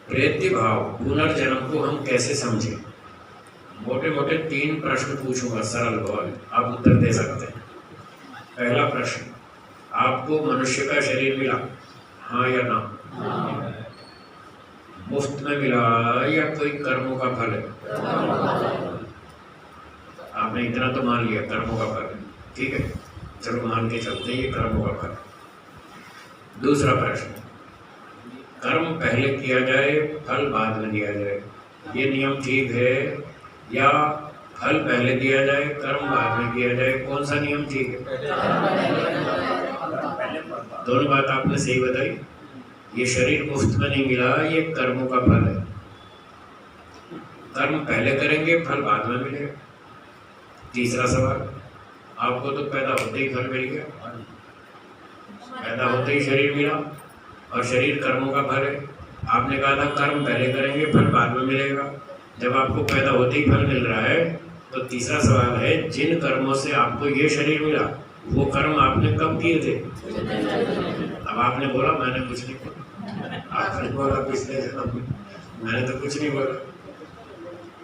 प्रेत्यभाव पुनर्जन्म को हम कैसे समझें? मोटे मोटे 3 प्रश्न पूछूंगा, सरल सवाल, आप उत्तर दे सकते हैं। पहला प्रश्न, आपको मनुष्य का शरीर मिला, हाँ या ना? मुफ्त में मिला या कोई कर्मों का फल है? आपने इतना तो मान लिया कर्मों का फल है, ठीक है, चलो मान के चलते हैं ये कर्मों का फल। दूसरा प्रश्न, कर्म पहले किया जाए फल बाद में दिया जाए, ये नियम ठीक है या फल पहले दिया जाए कर्म बाद में किया जाए? कौन सा नियम ठीक है? दोनों बात आपने सही बताई। ये शरीर मुफ्त में नहीं मिला, ये कर्मों का फल है। कर्म पहले करेंगे, फल बाद में मिलेगा। तीसरा सवाल, आपको तो पैदा होते ही फल मिल गया, पैदा होते ही शरीर मिला और शरीर कर्मों का फल है। आपने कहा था कर्म पहले करेंगे फल बाद में मिलेगा। जब आपको पैदा होते ही फल मिल रहा है तो तीसरा सवाल है, जिन कर्मों से आपको ये शरीर मिला वो कर्म आपने कब किए थे? अब आपने बोला मैंने कुछ नहीं बोला, आपने बोला पिछले जन्म में, मैंने तो कुछ नहीं बोला।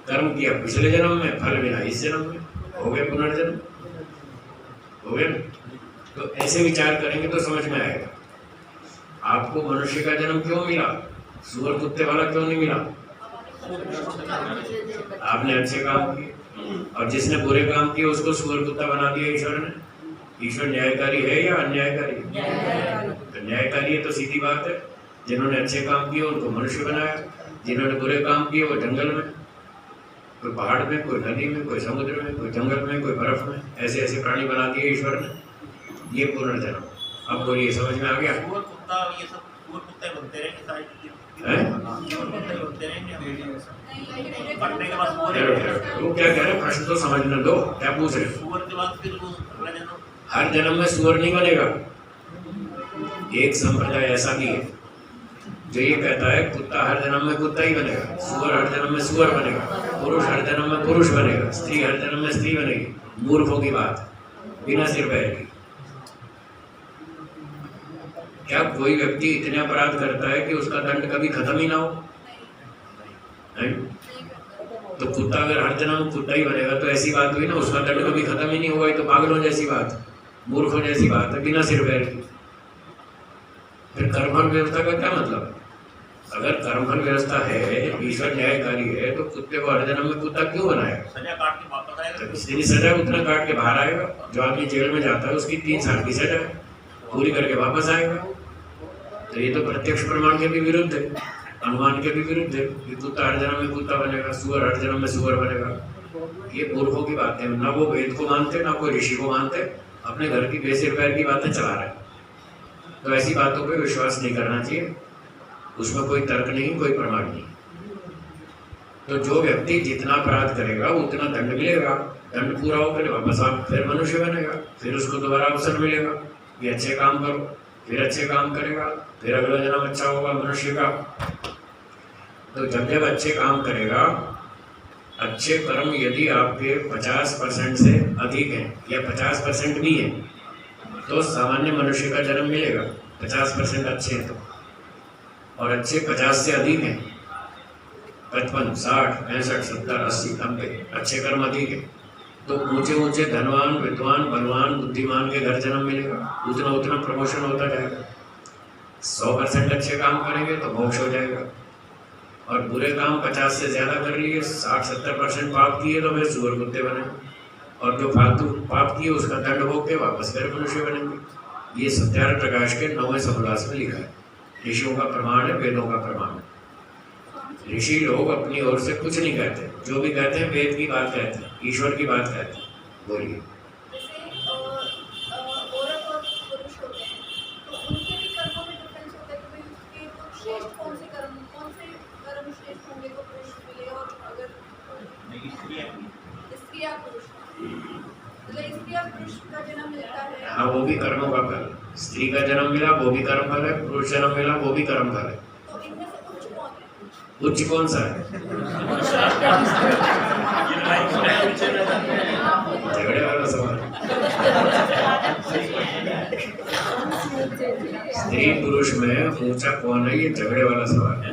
कर्म किया पिछले जन्म में, फल मिला इस जन्म में, हो गया पुनर्जन्म, हो गया। तो ऐसे विचार करेंगे तो समझ में आएगा। आपको मनुष्य का जन्म क्यों मिला? सुअर कुत्ते वाला क्यों नहीं मिला? आपने अच्छे काम किए और जिसने बुरे काम किए उसको सुअर कुत्ता बना दिया ईश्वर ने। ईश्वर न्यायकारी है या अन्यायकारी? तो न्यायकारी है तो सीधी बात है, जिन्होंने अच्छे काम किए उनको मनुष्य बनाया, जिन्होंने बुरे काम किए वो जंगल में, कोई पहाड़ में, कोई नदी में, कोई समुद्र में, कोई जंगल में, कोई बर्फ में, ऐसे ऐसे प्राणी बना दिए ईश्वर ने। ये पुनर्जन्म। अब बोलिए, समझ में आ गया? सुअर कुत्ता ये सब सुअर कुत्ते बनते रहेंगे सारे हैं? सुअर कुत्ते बनते रहेंगे बनने के बाद सुअर वो क्या कह रहे हैं? प्रश्न तो समझने दो, क्या पूछ रहे? सुअर के बाद फिर वो अगला जन्म हर जन्म में सुअर नहीं बनेगा। एक संप्रदाय ऐसा भी है जो ये कहता है कुत्ता हर जन्म में कुत्ता ही बनेगा, सुअर हर जन्म में सुअर बनेगा, पुरुष हर जन्म में पुरुष बनेगा, स्त्री हर जन्म में स्त्री बनेगी। मूर्खों की बात, बिना सिर पैर की। क्या कोई व्यक्ति इतने अपराध करता है कि उसका दंड कभी खत्म ही ना हो? नहीं। तो कुत्ता अगर हर जन्म में कुत्ता ही बनेगा तो ऐसी बात हुई ना, उसका दंड कभी खत्म ही नहीं होगा। ये तो पागलों जैसी बात, मूर्खों जैसी बात है, बिना सिर पैर की। फिर कर्मफल व्यवस्था का क्या मतलब? अगर कर्मफल व्यवस्था है, ईश्वर न्यायकारी है, तो कुत्ते को हर जन्म में कुत्ता क्यों बनाया? सजा काट के वापस आएगा। जितनी सजा उतना काट के बाहर आएगा। जो आदमी जेल में जाता है उसकी 3 साल की सजा है, पूरी करके वापस आएगा। तो ये तो प्रत्यक्ष प्रमाण के भी विरुद्ध है, अनुमान के भी विरुद्ध है कि कुत्ता हर जन्म में कुत्ता बनेगा, सुअर हर जन्म में सुअर बनेगा। ये मूर्खों की बातें, ना वो वेद को मानते ना कोई ऋषि को मानते, अपने घर की बेसिर पैर की बातें चला रहे हैं। तो ऐसी बातों पे विश्वास नहीं करना चाहिए, उसमें कोई तर्क नहीं, कोई प्रमाण नहीं। तो जो व्यक्ति जितना अपराध करेगा उतना दंड मिलेगा, दंड पूरा होकर वापस आप फिर मनुष्य बनेगा, फिर उसको दोबारा अवसर मिलेगा कि अच्छे काम करो, फिर अच्छे काम करेगा, फिर अगला जन्म अच्छा होगा मनुष्य का। तो जब जब अच्छे काम करेगा, अच्छे कर्म यदि आपके 50% से अधिक हैं या 50% भी हैं, तो सामान्य मनुष्य का जन्म मिलेगा। 50% अच्छे हैं तो, और अच्छे 50 से अधिक हैं, 55, 60, 65, 70, 80, 90 अच्छे कर्म अधिक है, तो ऊंचे ऊंचे धनवान, विद्वान, बलवान, बुद्धिमान के घर जन्म मिलेगा। उतना उतना प्रमोशन होता जाएगा। 100% अच्छे काम करेंगे तो मोक्ष हो जाएगा, और बुरे काम 50 से ज़्यादा कर लिए, 60-70% पाप किए तो फिर सुअर कुत्ते बने, और जो फालतू पाप किए उसका दंड भोग के वापस फिर मनुष्य बनेंगे। ये सत्यार्थ प्रकाश के 9वें समोल्लास में लिखा है। ऋषियों का प्रमाण है, वेदों का प्रमाण है। ऋषि लोग अपनी ओर से कुछ नहीं कहते, जो भी कहते हैं वेद की बात कहते हैं, ईश्वर की बात कहते हैं। बोलिए। जैसे औरत और पुरुष होते हैं तो उनके भी कर्मों में डिफरेंस होता है कि भाई उसके तो श्रेष्ठ कौन से कर्म श्रेष्ठ होंगे तो पुरुष मिले, और अगर स्त्री या पुरुष, मतलब स्त्री या पुरुष का जन्म मिलता है। हाँ, वो भी कर्मों का फल। स्त्री का जन्म मिला वो भी कर्म फल है, पुरुष जन्म मिला वो भी कर्म फल है। तो इनमें से उच्च कौन है? उच्च कौन सा है? झगड़े वाला सवाल। स्त्री पुरुष में ऊंचा कौन है, ये झगड़े वाला सवाल है।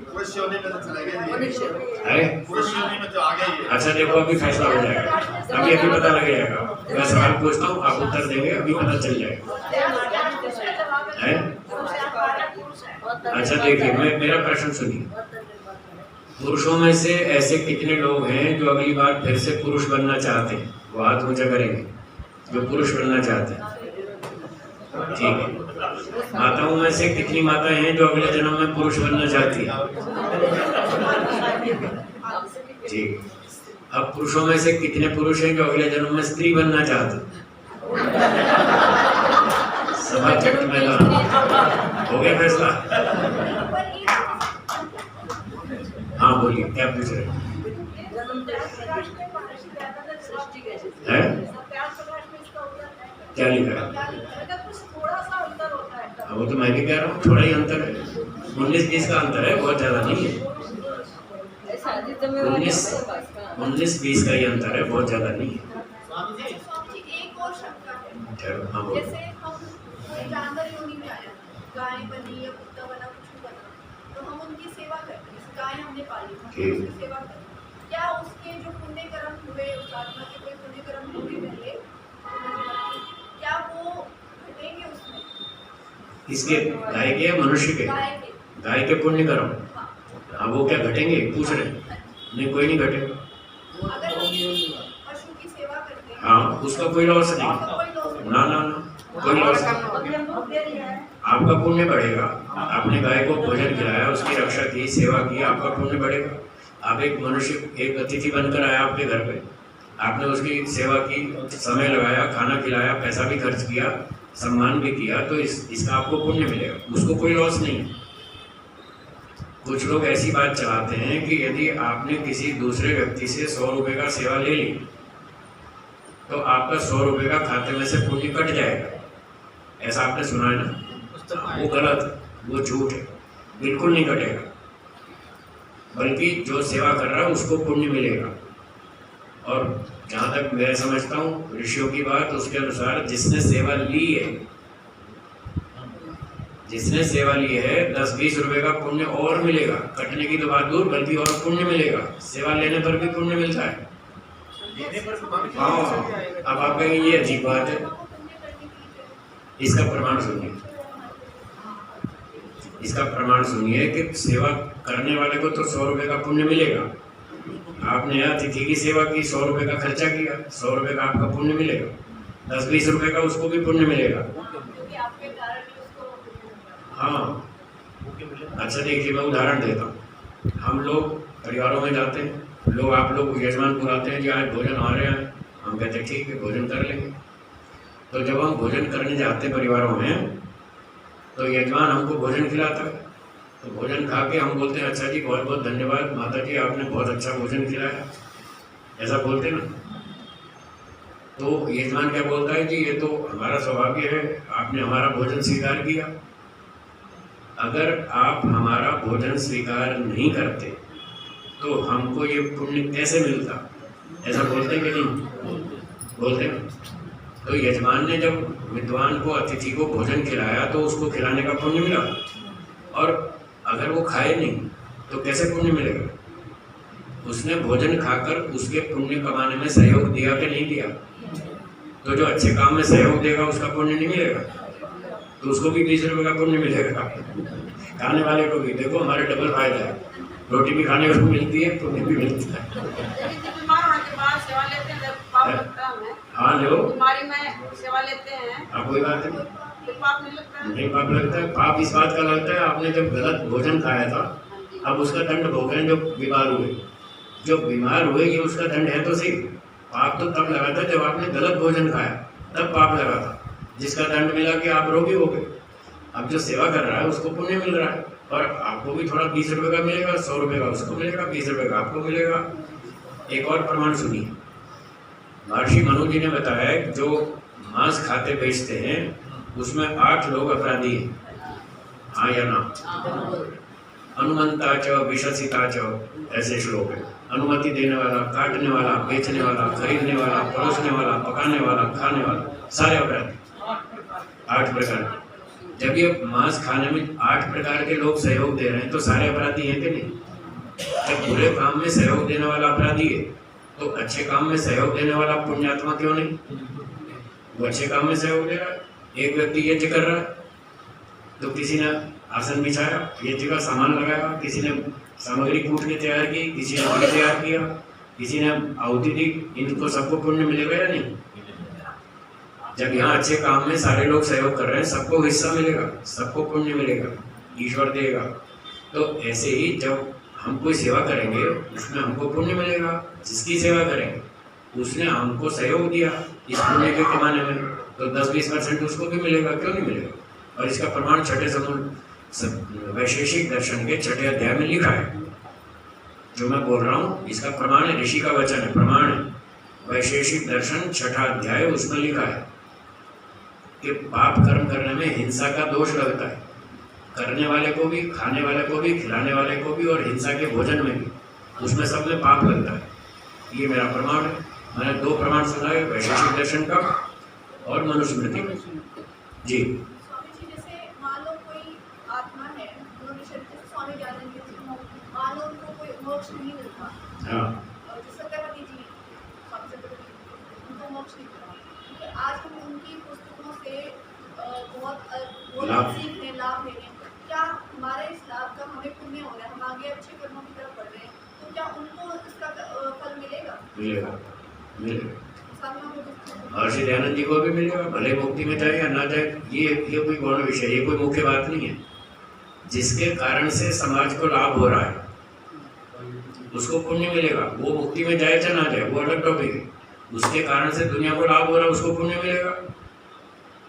पुरुष योनि में तो चले गए जी। है? पुरुष योनि में तो आ गए। अच्छा देखो, अभी फैसला हो जाएगा, अभी पता लग जाएगा। मैं सवाल पूछता हूँ, आप उत्तर देंगे, अभी पता चल जाएगा। है? अच्छा देखिए, मेरा प्रश्न सुनिए। पुरुषों में से ऐसे कितने लोग हैं जो अगली बार फिर से पुरुष बनना चाहते हैं? वो हाथ ऊंचा करेंगे जो पुरुष बनना चाहते हैं। ठीक है। माताओं में से कितनी माताएं हैं जो अगले जन्म में पुरुष बनना चाहती हैं? ठीक। अब पुरुषों में से कितने पुरुष हैं जो अगले जन्म में स्त्री बनना चाहते हैं? सभा चट मैदान हो गया फैसला। हाँ बोलिए, क्या पूछ रहे हैं? है? क्या लिखा है? वो तो मैं भी कह रहा हूँ, थोड़ा ही अंतर है। 19-20 का अंतर है, बहुत ज्यादा नहीं है। 19-20 का ही अंतर है, बहुत ज्यादा नहीं है। स्वामी जी, एक और शंका है। हाँ बोलो। जैसे हम कोई जानवर योनि में आया, गाय बनी या कुत्ता बना, कुछ बना, तो हम उनकी सेवा करते हैं। गाय हमने पाली, हम उसकी सेवा करते हैं। क्या उसके जो पुण्य कर्म हुए, उस आत्मा के कोई पुण्य कर्म हुए पहले, क्या वो घटेंगे उसमें? किसके? गाय के या मनुष्य के? गाय के। गाय के पुण्य कर्म। हाँ। हाँ, वो क्या घटेंगे? पूछ रहे हैं। नहीं, कोई नहीं घटेगा। अगर हम पशु की सेवा करते हैं हाँ, उसका कोई लॉस नहीं। तो कोई लॉस नहीं। ना ना ना, कोई लॉस नहीं। आपका पुण्य बढ़ेगा। आपने गाय को भोजन खिलाया, उसकी रक्षा की, सेवा की, आपका पुण्य बढ़ेगा। आप एक मनुष्य, एक अतिथि बनकर आया आपके घर पे, आपने उसकी सेवा की, समय लगाया, खाना खिलाया, पैसा भी खर्च किया, सम्मान भी किया, तो इसका आपको पुण्य मिलेगा। उसको कोई लॉस नहीं है। कुछ लोग ऐसी बात चलाते हैं कि यदि आपने किसी दूसरे व्यक्ति से 100 रुपये का सेवा ले ली तो आपका 100 रुपये का खाते में से पुण्य कट जाएगा। ऐसा आपने सुना है ना? वो गलत है, वो झूठ है, बिल्कुल नहीं कटेगा। बल्कि जो सेवा कर रहा है उसको पुण्य मिलेगा। और जहाँ तक मैं समझता हूँ ऋषियों की बात, उसके अनुसार जिसने सेवा ली है, जिसने सेवा ली है 10-20 रुपए का पुण्य और मिलेगा। कटने की तो बात दूर, बल्कि और पुण्य मिलेगा। सेवा लेने पर भी पुण्य मिलता है। हाँ, अब आप कहेंगे ये अजीब बात है। इसका प्रमाण सुनिए, इसका प्रमाण सुनिए कि सेवा करने वाले को तो 100 रुपये का पुण्य मिलेगा। आपने अतिथि की सेवा की, 100 रुपये का खर्चा किया, 100 रुपये का आपका पुण्य मिलेगा। 10-20 रुपये का उसको भी पुण्य मिलेगा। हाँ, अच्छा देखिए, मैं उदाहरण देता हूँ। हम लोग परिवारों में जाते हैं, आप लोग यजमान बुलाते हैं कि आज भोजन आ रहे हैं, हम कहते हैं ठीक है भोजन कर लेंगे। तो जब हम भोजन करने जाते हैं परिवारों में, तो यजमान हमको भोजन खिलाता है। तो भोजन खा के हम बोलते हैं अच्छा जी बहुत बहुत धन्यवाद माता जी, आपने बहुत अच्छा भोजन खिलाया, ऐसा बोलते ना। तो यजमान क्या बोलता है जी ये तो हमारा सौभाग्य है, आपने हमारा भोजन स्वीकार किया। अगर आप हमारा भोजन स्वीकार नहीं करते तो हमको ये पुण्य कैसे मिलता? ऐसा बोलते कि नहीं बोलते ना? तो यजमान ने जब विद्वान को, अतिथि को भोजन खिलाया तो उसको खिलाने का पुण्य मिला। और अगर वो खाए नहीं तो कैसे पुण्य मिलेगा? उसने भोजन खाकर उसके पुण्य कमाने में सहयोग दिया कि नहीं दिया? तो जो अच्छे काम में सहयोग देगा उसका पुण्य नहीं मिलेगा? तो उसको भी 20 रुपये का पुण्य मिलेगा। खाने वाले को भी देखो, हमारे डबल फायदा है, रोटी भी खाने को मिलती है, पुण्य भी मिलता है। हाँ लो, बीमारी में सेवा लेते हैं, आप कोई बात नहीं, पाप नहीं लगता है? नहीं पाप लगता है। पाप इस बात का लगता है आपने जब गलत भोजन खाया था, अब उसका दंड भोग रहे हैं जो बीमार हुए। जो बीमार हुए ये उसका दंड है तो सही। पाप तो तब लगा था जब आपने गलत भोजन खाया, तब पाप लगा था, जिसका दंड मिला कि आप रोगी हो गए। अब जो सेवा कर रहा है उसको पुण्य मिल रहा है, और आपको भी थोड़ा 20 रुपये का मिलेगा, 100 रुपये का उसको मिलेगा, 20 रुपये का आपको मिलेगा। एक और प्रमाण सुनिए, महर्षि मनु जी ने बताया कि जो मांस खाते बेचते हैं उसमें 8 लोग अपराधी हैं। हाँ या ना? अनुमंता च विशसिता च, ऐसे श्लोक है। अनुमति देने वाला, काटने वाला, बेचने वाला, खरीदने वाला, परोसने वाला, पकाने वाला, खाने वाला, सारे अपराधी 8 प्रकार। जब ये मांस खाने में 8 प्रकार के लोग सहयोग दे रहे हैं तो सारे अपराधी हैं कि नहीं? जब बुरे काम में सहयोग देने वाला अपराधी है तो अच्छे काम में सहयोग देने वाला पुण्यात्मा क्यों नहीं? वो अच्छे काम में सहयोग दे रहा है। एक व्यक्ति यज्ञ कर रहा है तो किसी ने आसन बिछाया, यज्ञ का सामान लगाया, किसी ने सामग्री कूट के तैयार की, किसी ने अन्न तैयार किया, किसी ने आहुति दी, इनको सबको पुण्य मिलेगा या नहीं? जब यहाँ अच्छे काम में सारे लोग सहयोग कर रहे हैं, सबको हिस्सा मिलेगा, सबको पुण्य मिलेगा, ईश्वर देगा। तो ऐसे ही जब हम कोई सेवा करेंगे उसमें हमको पुण्य मिलेगा। जिसकी सेवा करेंगे उसने हमको सहयोग दिया इस पुण्य के कमाने में, तो 10-20% उसको भी मिलेगा, क्यों नहीं मिलेगा? और इसका प्रमाण छठे समूह वैशेषिक दर्शन के 6ठे अध्याय में लिखा है। जो मैं बोल रहा हूँ इसका प्रमाण है, ऋषि का वचन है, प्रमाण है। वैशेषिक दर्शन 6ठा अध्याय, उसमें लिखा है कि पाप कर्म करने में हिंसा का दोष लगता है। करने वाले को भी, खाने वाले को भी, खिलाने वाले को भी, और हिंसा के भोजन में भी, उसमें सब में पाप लगता है। ये मेरा प्रमाण है। मैंने 2 प्रमाण सुनाए, वैशेषिक दर्शन का और मनुस्मृति का। जी स्वामी जी, जैसे मान लो कोई आत्मा है, उन्होंने शरीर से स्वामी ज्ञानंद जी थे, मान लो उनको कोई मोक्ष नहीं मिलता, हाँ, और जो सत्यवती जी, स्वामी सत्यवती जी, उनको मोक्ष नहीं मिला, क्योंकि आज हम उनकी पुस्तकों से बहुत लाभ सीख रहे मिलेगा, मिलेगा। साधना को दुख महर्षि दयानंद जी को भी मिलेगा, भले मुक्ति में जाए या ना जाए, ये कोई गौण विषय, ये कोई मुख्य बात नहीं है। जिसके कारण से समाज को लाभ हो रहा है उसको पुण्य मिलेगा, वो मुक्ति में जाए या ना जाए वो अलग टॉपिक है। उसके कारण से दुनिया को लाभ हो रहा है उसको पुण्य मिलेगा।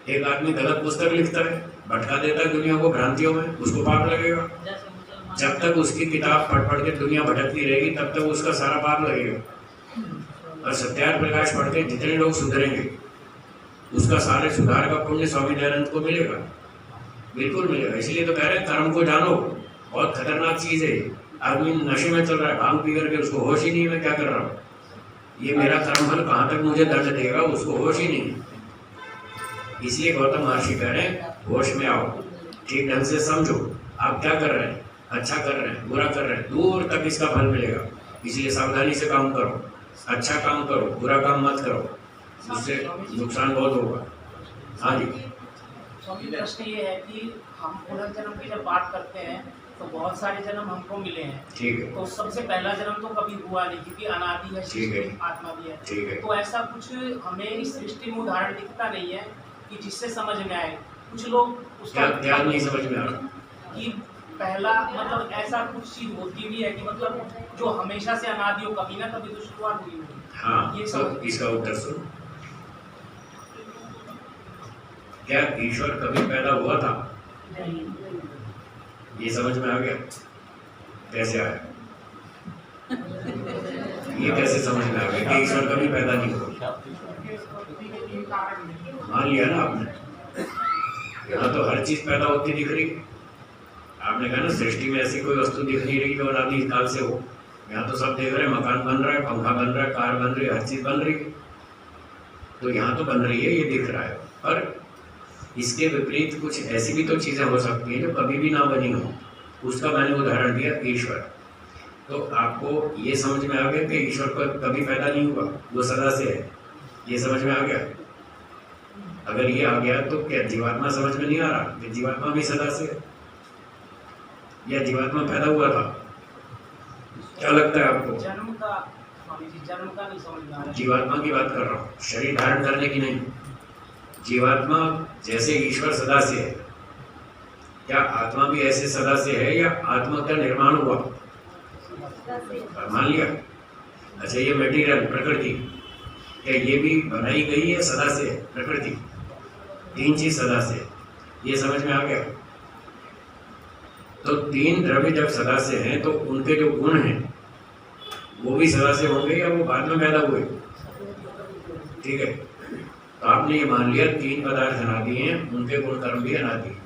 एक आदमी गलत पुस्तक लिखता है, भटका देता है दुनिया को भ्रांतियों में, उसको पाप लगेगा। जैसे मुसलमान जब तक उसकी किताब पढ़ के दुनिया भटकती रहेगी तब तक उसका सारा पाप लगेगा। और सत्यार्थ प्रकाश पढ़ के जितने लोग सुधरेंगे उसका सारे सुधार का पुण्य स्वामी दयानंद को मिलेगा, बिल्कुल मिलेगा। इसलिए तो कह रहे हैं कर्म को जानो, बहुत खतरनाक चीज है। आदमी नशे में चल रहा है, भांग पी करके उसको होश ही नहीं मैं क्या कर रहा हूँ, ये मेरा कर्म फल कहाँ तक मुझे दंड देगा, उसको होश ही नहीं। इसलिए गौतम महर्षि कह रहे हैं होश में आओ, ठीक ढंग से समझो आप क्या कर रहे हैं, अच्छा कर रहे हैं बुरा कर रहे हैं, दूर तक इसका फल मिलेगा। इसलिए सावधानी से काम करो, अच्छा काम करो, बुरा काम मत करो, उससे नुकसान बहुत होगा। हाँ जी। स्वामी प्रश्न ये है कि हम पुनर्जन्म की जब बात करते हैं तो बहुत सारे जन्म हमको मिले हैं, ठीक है, तो सबसे पहला जन्म तो कभी हुआ नहीं क्योंकि अनादि है, ठीक है, सृष्टि आत्मा भी है। ठीक है। तो ऐसा कुछ हमें इस सृष्टि में उदाहरण दिखता नहीं है कि जिससे समझ में आए। कुछ लोग उसका क्या नहीं समझ में आ रहा कि पहला मतलब ऐसा कुछ चीज होती भी है कि मतलब जो हमेशा से अनादि हो, कभी ना कभी तो शुरुआत हुई होगी। हाँ, ये तो सब इसका उत्तर सुनो। क्या ईश्वर कभी पैदा हुआ था? ये समझ में आ गया कैसे आया? ये कैसे समझ में आ गया कि ईश्वर कभी पैदा नहीं हुआ? मान लिया ना आपने, यहाँ तो हर चीज पैदा होती दिख रही है। आपने कहा ना सृष्टि में ऐसी कोई वस्तु दिख नहीं रही जो अनादि काल से हो। यहाँ तो सब देख रहे हैं, मकान बन रहा है, पंखा बन रहा है, कार बन रही है, हर चीज बन रही है। तो यहाँ तो बन रही है, ये दिख रहा है। पर इसके विपरीत कुछ ऐसी भी तो चीजें हो सकती हैं जो कभी भी ना बनी हो। उसका मैंने उदाहरण दिया ईश्वर। तो आपको ये समझ में आ गया कि ईश्वर को कभी पैदा नहीं हुआ, वो सदा से है। ये समझ में आ गया? अगर ये आ गया तो क्या जीवात्मा समझ में नहीं आ रहा कि जीवात्मा भी सदा से है, या जीवात्मा पैदा हुआ था? क्या लगता है आपको? जन्म का स्वामी जी, जन्म का नहीं समझ में आ रहा है। जीवात्मा की बात कर रहा हूँ, शरीर धारण करने की नहीं। जीवात्मा जैसे ईश्वर सदा से है, क्या आत्मा भी ऐसे सदा से है या आत्मा का निर्माण हुआ? मान लिया। अच्छा, ये मटेरियल प्रकृति, क्या ये भी बनाई गई है सदा से है? प्रकृति, तीन चीज सदा से है, ये समझ में आ गया? तो तीन द्रव्य जब सदा से हैं तो उनके जो गुण हैं वो भी सदा से होंगे या वो बाद में पैदा हुए? ठीक है, तो आपने ये मान लिया तीन पदार्थ अनादि हैं, उनके गुण कर्म भी अनादि हैं।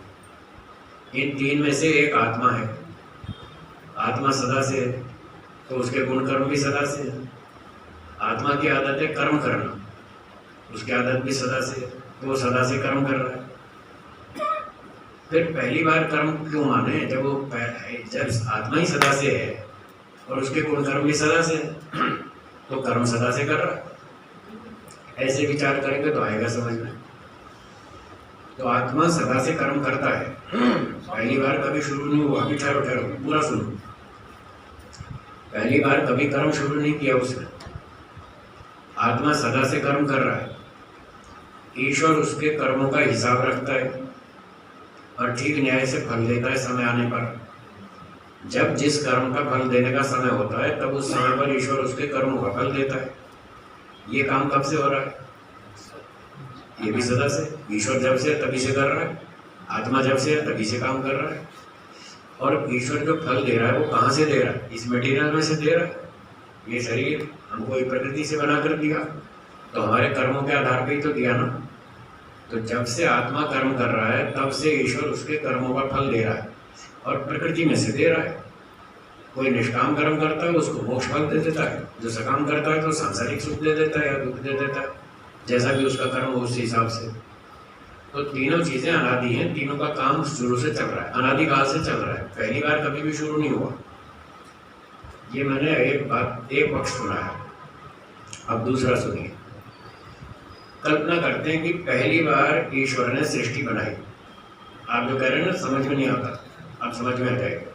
इन तीन में से एक आत्मा है, आत्मा सदा से है तो उसके गुण कर्म भी सदा से है। आत्मा की आदत है कर्म करना, उसकी आदत भी सदा से है तो वो सदा से कर्म कर रहा है। फिर पहली बार कर्म क्यों माने? जब आत्मा ही सदा से है और उसके गुण कर्म भी सदा से है तो कर्म सदा से कर रहा है। ऐसे विचार करेंगे तो आएगा समझ में। तो आत्मा सदा से कर्म करता है, पहली बार कभी शुरू नहीं हुआ। अभी ठहरो ठहरो, पूरा सुनो। पहली बार कभी कर्म शुरू नहीं किया उसने, आत्मा सदा से कर्म कर रहा है। ईश्वर उसके कर्मों का हिसाब रखता है और ठीक न्याय से फल देता है समय आने पर। जब जिस कर्म का फल देने का समय होता है तब उस समय पर ईश्वर उसके कर्मों का फल देता है। ये काम कब से हो रहा है? ये भी सदा से। ईश्वर जब से तभी से कर रहा है, आत्मा जब से है तभी से काम कर रहा है। और ईश्वर जो फल दे रहा है वो कहाँ से दे रहा है? इस मटेरियल में से दे रहा है। ये शरीर हमको एक प्रकृति से बना कर दिया तो हमारे कर्मों के आधार पर ही तो दिया ना। तो जब से आत्मा कर्म कर रहा है तब से ईश्वर उसके कर्मों का फल दे रहा है और प्रकृति में से दे रहा है। कोई निष्काम कर्म करता है उसको मोक्ष फल दे देता है, जो सकाम करता है तो सांसारिक सुख दे देता है या दुख दे देता है, जैसा भी उसका कर्म हो उस हिसाब से। तो तीनों चीजें अनादि हैं, तीनों का काम शुरू से चल रहा है, अनादि काल से चल रहा है, पहली बार कभी भी शुरू नहीं हुआ। ये मैंने एक पक्ष सुना है। अब दूसरा सुनिए। कल्पना करते हैं कि पहली बार ईश्वर ने सृष्टि बनाई। आप जो कह रहे हैं ना समझ में नहीं आता, अब समझ में आ जाएगा।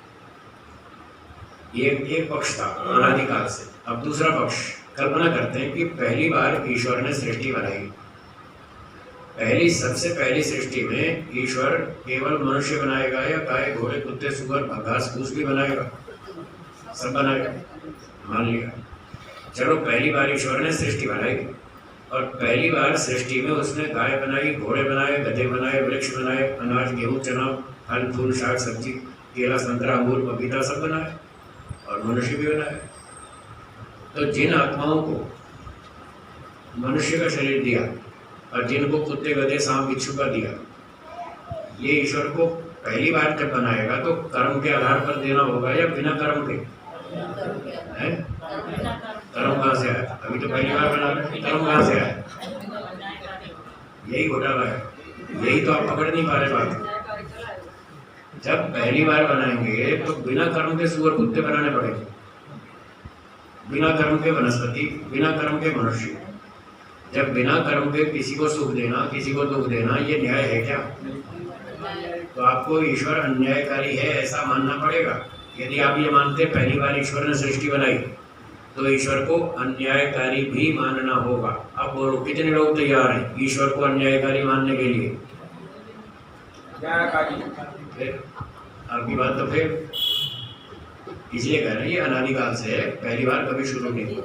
ये एक पक्ष था अनादिकाल से। अब दूसरा पक्ष, कल्पना करते हैं कि पहली बार ईश्वर ने सृष्टि बनाई। सबसे पहली सृष्टि में ईश्वर केवल मनुष्य बनाएगा या गाय घोड़े कुत्ते सुअर घास फूस भी बनाएगा? सब बनाएगा। मान लिया, चलो पहली बार ईश्वर ने सृष्टि बनाई और पहली बार सृष्टि में उसने गाय बनाई, घोड़े बनाए, गधे बनाए, वृक्ष बनाए, अनाज गेहूँ चना फल फूल शाक सब्जी केला संतरा अंगूर पपीता सब बनाए और मनुष्य भी बनाए। तो जिन आत्माओं को मनुष्य का शरीर दिया और जिनको कुत्ते गधे सांप बिच्छू का दिया, ये ईश्वर को पहली बार जब बनाएगा तो कर्म के आधार पर देना होगा या बिना कर्म के? हैं? कर्म कहाँ से आया? अभी तो पहली बार बना रहे, कर्म कहाँ से आया? यही घोटाला है, यही तो आप पकड़ नहीं पा रहे बात। जब पहली बार बनाएंगे तो बिना कर्म के सुअर कुत्ते बनाने पड़ेंगे, बिना कर्म के वनस्पति, बिना कर्म के मनुष्य। जब बिना कर्म के किसी को सुख देना किसी को दुख देना, ये न्याय है क्या? तो आपको ईश्वर अन्यायकारी है ऐसा मानना पड़ेगा। यदि आप ये मानते पहली बार ईश्वर ने सृष्टि बनाई तो ईश्वर को अन्यायकारी भी मानना होगा। अब बोलो कितने लोग तैयार हैं ईश्वर को अन्यायकारी मानने के लिए? फिर आपकी बात तो फिर इसलिए कह रहे हैं ये अनादिकाल से है, पहली बार कभी शुरू नहीं हुआ।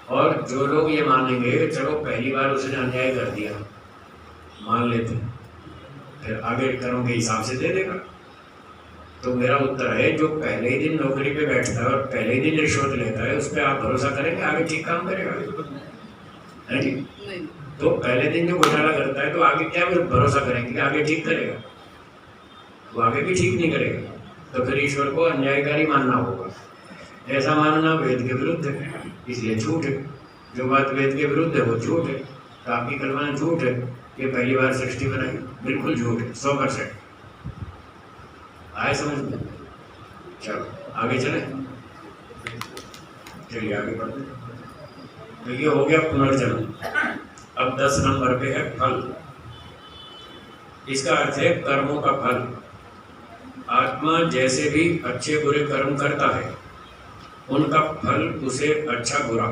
और जो लोग ये मानेंगे चलो पहली बार उसने अन्याय कर दिया, मान लेते, फिर आगे कर्म के हिसाब से दे देगा। तो मेरा उत्तर है जो पहले ही दिन नौकरी पे बैठता है और पहले ही दिन रिश्वत लेता है, उस पर आप भरोसा करेंगे आगे ठीक काम करेगा? है जी? तो पहले दिन जो घोटाला करता है तो आगे क्या भरोसा करेंगे आगे ठीक करेगा? वो आगे भी ठीक नहीं करेगा। तो फिर ईश्वर को अन्यायकारी मानना होगा। ऐसा मानना वेद के विरुद्ध है, इसलिए झूठ है। जो बात वेद के विरुद्ध है वो झूठ है। तो आपकी कल्पना झूठ है, ये पहली बार सृष्टि बनाई, बिल्कुल झूठ है, 100%। आए समझ में? चलो आगे चले, चलिए आगे बढ़ते। तो ये हो गया पुनर्जन्म। अब 10 नंबर पे है फल। इसका अर्थ है कर्मों का फल। आत्मा जैसे भी अच्छे बुरे कर्म करता है उनका फल उसे अच्छा बुरा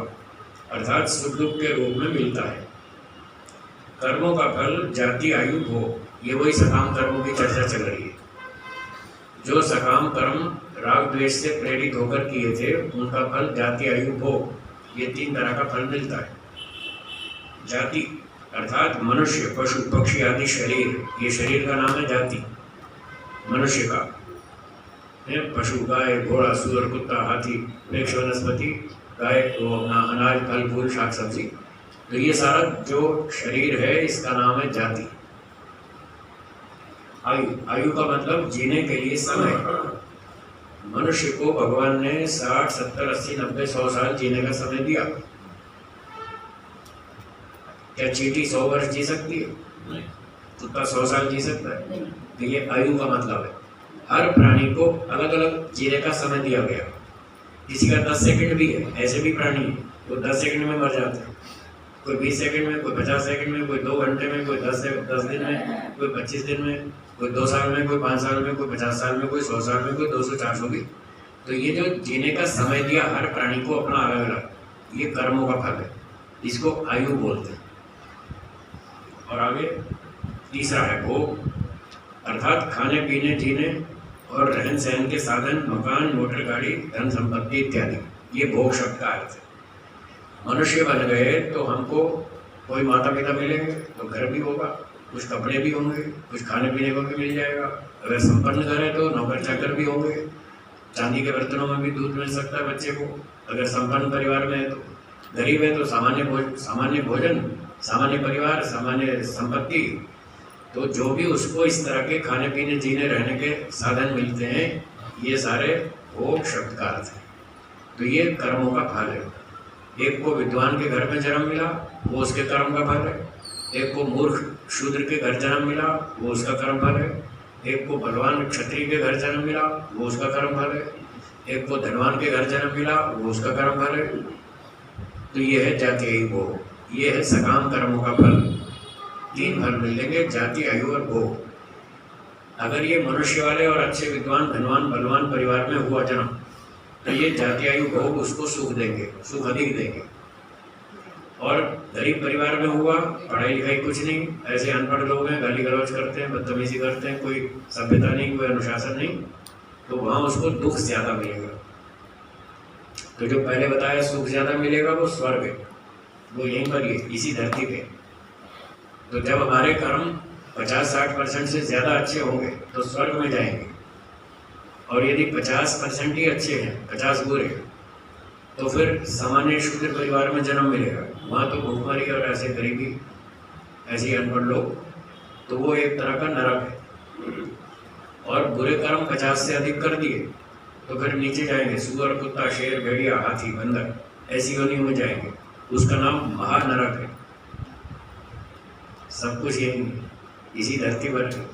अर्थात सुख दुख के रूप में मिलता है। कर्मों का फल जाति आयु भोग, ये वही सकाम कर्मों की चर्चा चल रही है। जो सकाम कर्म राग द्वेष से प्रेरित होकर किए थे उनका फल जाति आयु भोग, ये 3 तरह का फल मिलता है। जाति अर्थात मनुष्य पशु पक्षी आदि शरीर, ये शरीर का नाम है जाति मनुष्य का। पशु गाय घोड़ा सुअर कुत्ता हाथी वृक्ष वनस्पति गाय तो अपना अनाज फल फूल शाक सब्जी, तो ये सारा जो शरीर है इसका नाम है जाति। आयु का मतलब जीने के लिए समय। मनुष्य को भगवान ने 60 70 80 90 100 साल जीने का समय दिया। क्या चींटी 100 वर्ष जी सकती है? कुत्ता 100 साल जी सकता है? तो ये आयु का मतलब है। हर प्राणी को अलग अलग जीने का समय दिया गया। किसी का 10 सेकंड भी है, ऐसे भी प्राणी है वो 10 सेकंड में मर जाते हैं, कोई 20 सेकंड में, कोई 50 सेकंड में, कोई 2 घंटे में, कोई 10 दिन में, कोई 25 दिन में, कोई 2 साल में, कोई 5 साल में, कोई 50 साल में, कोई 100 साल में, कोई 200 400 भी। तो ये जो जीने का समय दिया हर प्राणी को अपना अलग अलग, ये कर्मों का फल है, इसको आयु बोलते हैं। और आगे तीसरा है भोग अर्थात खाने पीने जीने और रहन सहन के साधन मकान मोटर गाड़ी धन संपत्ति इत्यादि, ये भोग शब्द का अर्थ है। मनुष्य बन गए तो हमको कोई माता पिता मिलेंगे तो घर भी होगा, कुछ कपड़े भी होंगे, कुछ खाने पीने को भी मिल जाएगा। अगर संपन्न घर है तो नौकर चाकर भी होंगे, चांदी के बर्तनों में भी दूध मिल सकता है बच्चे को। अगर संपन्न परिवार में है तो, गरीब है तो सामान्य भोजन सामान्य परिवार सामान्य संपत्ति। तो जो भी उसको इस तरह के खाने पीने जीने रहने के साधन मिलते हैं ये सारे भोग शब्द का अर्थ है। तो ये कर्मों का फल है। एक को विद्वान के घर में जन्म मिला वो उसके कर्म का फल है, एक को मूर्ख शूद्र के घर जन्म मिला वो उसका कर्म फल है, एक को बलवान क्षत्रिय के घर जन्म मिला वो उसका कर्म फल है, एक को धनवान के घर जन्म मिला वो उसका कर्म फल है। तो ये है जाति भोग, ये है सकाम कर्मों का फल। 3 फल मिलेंगे जाति आयु और भोग। अगर ये मनुष्य वाले और अच्छे विद्वान धनवान बलवान परिवार में हुआ जन्म तो ये जात्यायु भोग उसको सुख देंगे, सुख अधिक देंगे। और गरीब परिवार में हुआ, पढ़ाई लिखाई कुछ नहीं, ऐसे अनपढ़ लोग हैं, गाली गलौज करते हैं, बदतमीजी करते हैं, कोई सभ्यता नहीं, कोई अनुशासन नहीं, तो वहाँ उसको दुख ज़्यादा मिलेगा। तो जो पहले बताया सुख ज़्यादा मिलेगा वो स्वर्ग है, वो यहीं पर ही है, इसी धरती पे। तो जब हमारे कर्म 50-60% से ज़्यादा अच्छे होंगे तो स्वर्ग में जाएंगे, और यदि 50% ही अच्छे हैं, 50 बुरे, तो फिर सामान्य शूद्र परिवार में जन्म मिलेगा, वहाँ तो भूखमरी और ऐसे गरीबी, ऐसे अनपढ़ लोग, तो वो एक तरह का नरक है। और बुरे कर्म 50 से अधिक कर दिए तो फिर नीचे जाएंगे, सुअर, कुत्ता, शेर, भेड़िया, हाथी, बंदर, ऐसी योनियों में जाएंगे, उसका नाम महानरक है। सब कुछ यही इसी धरती पर है।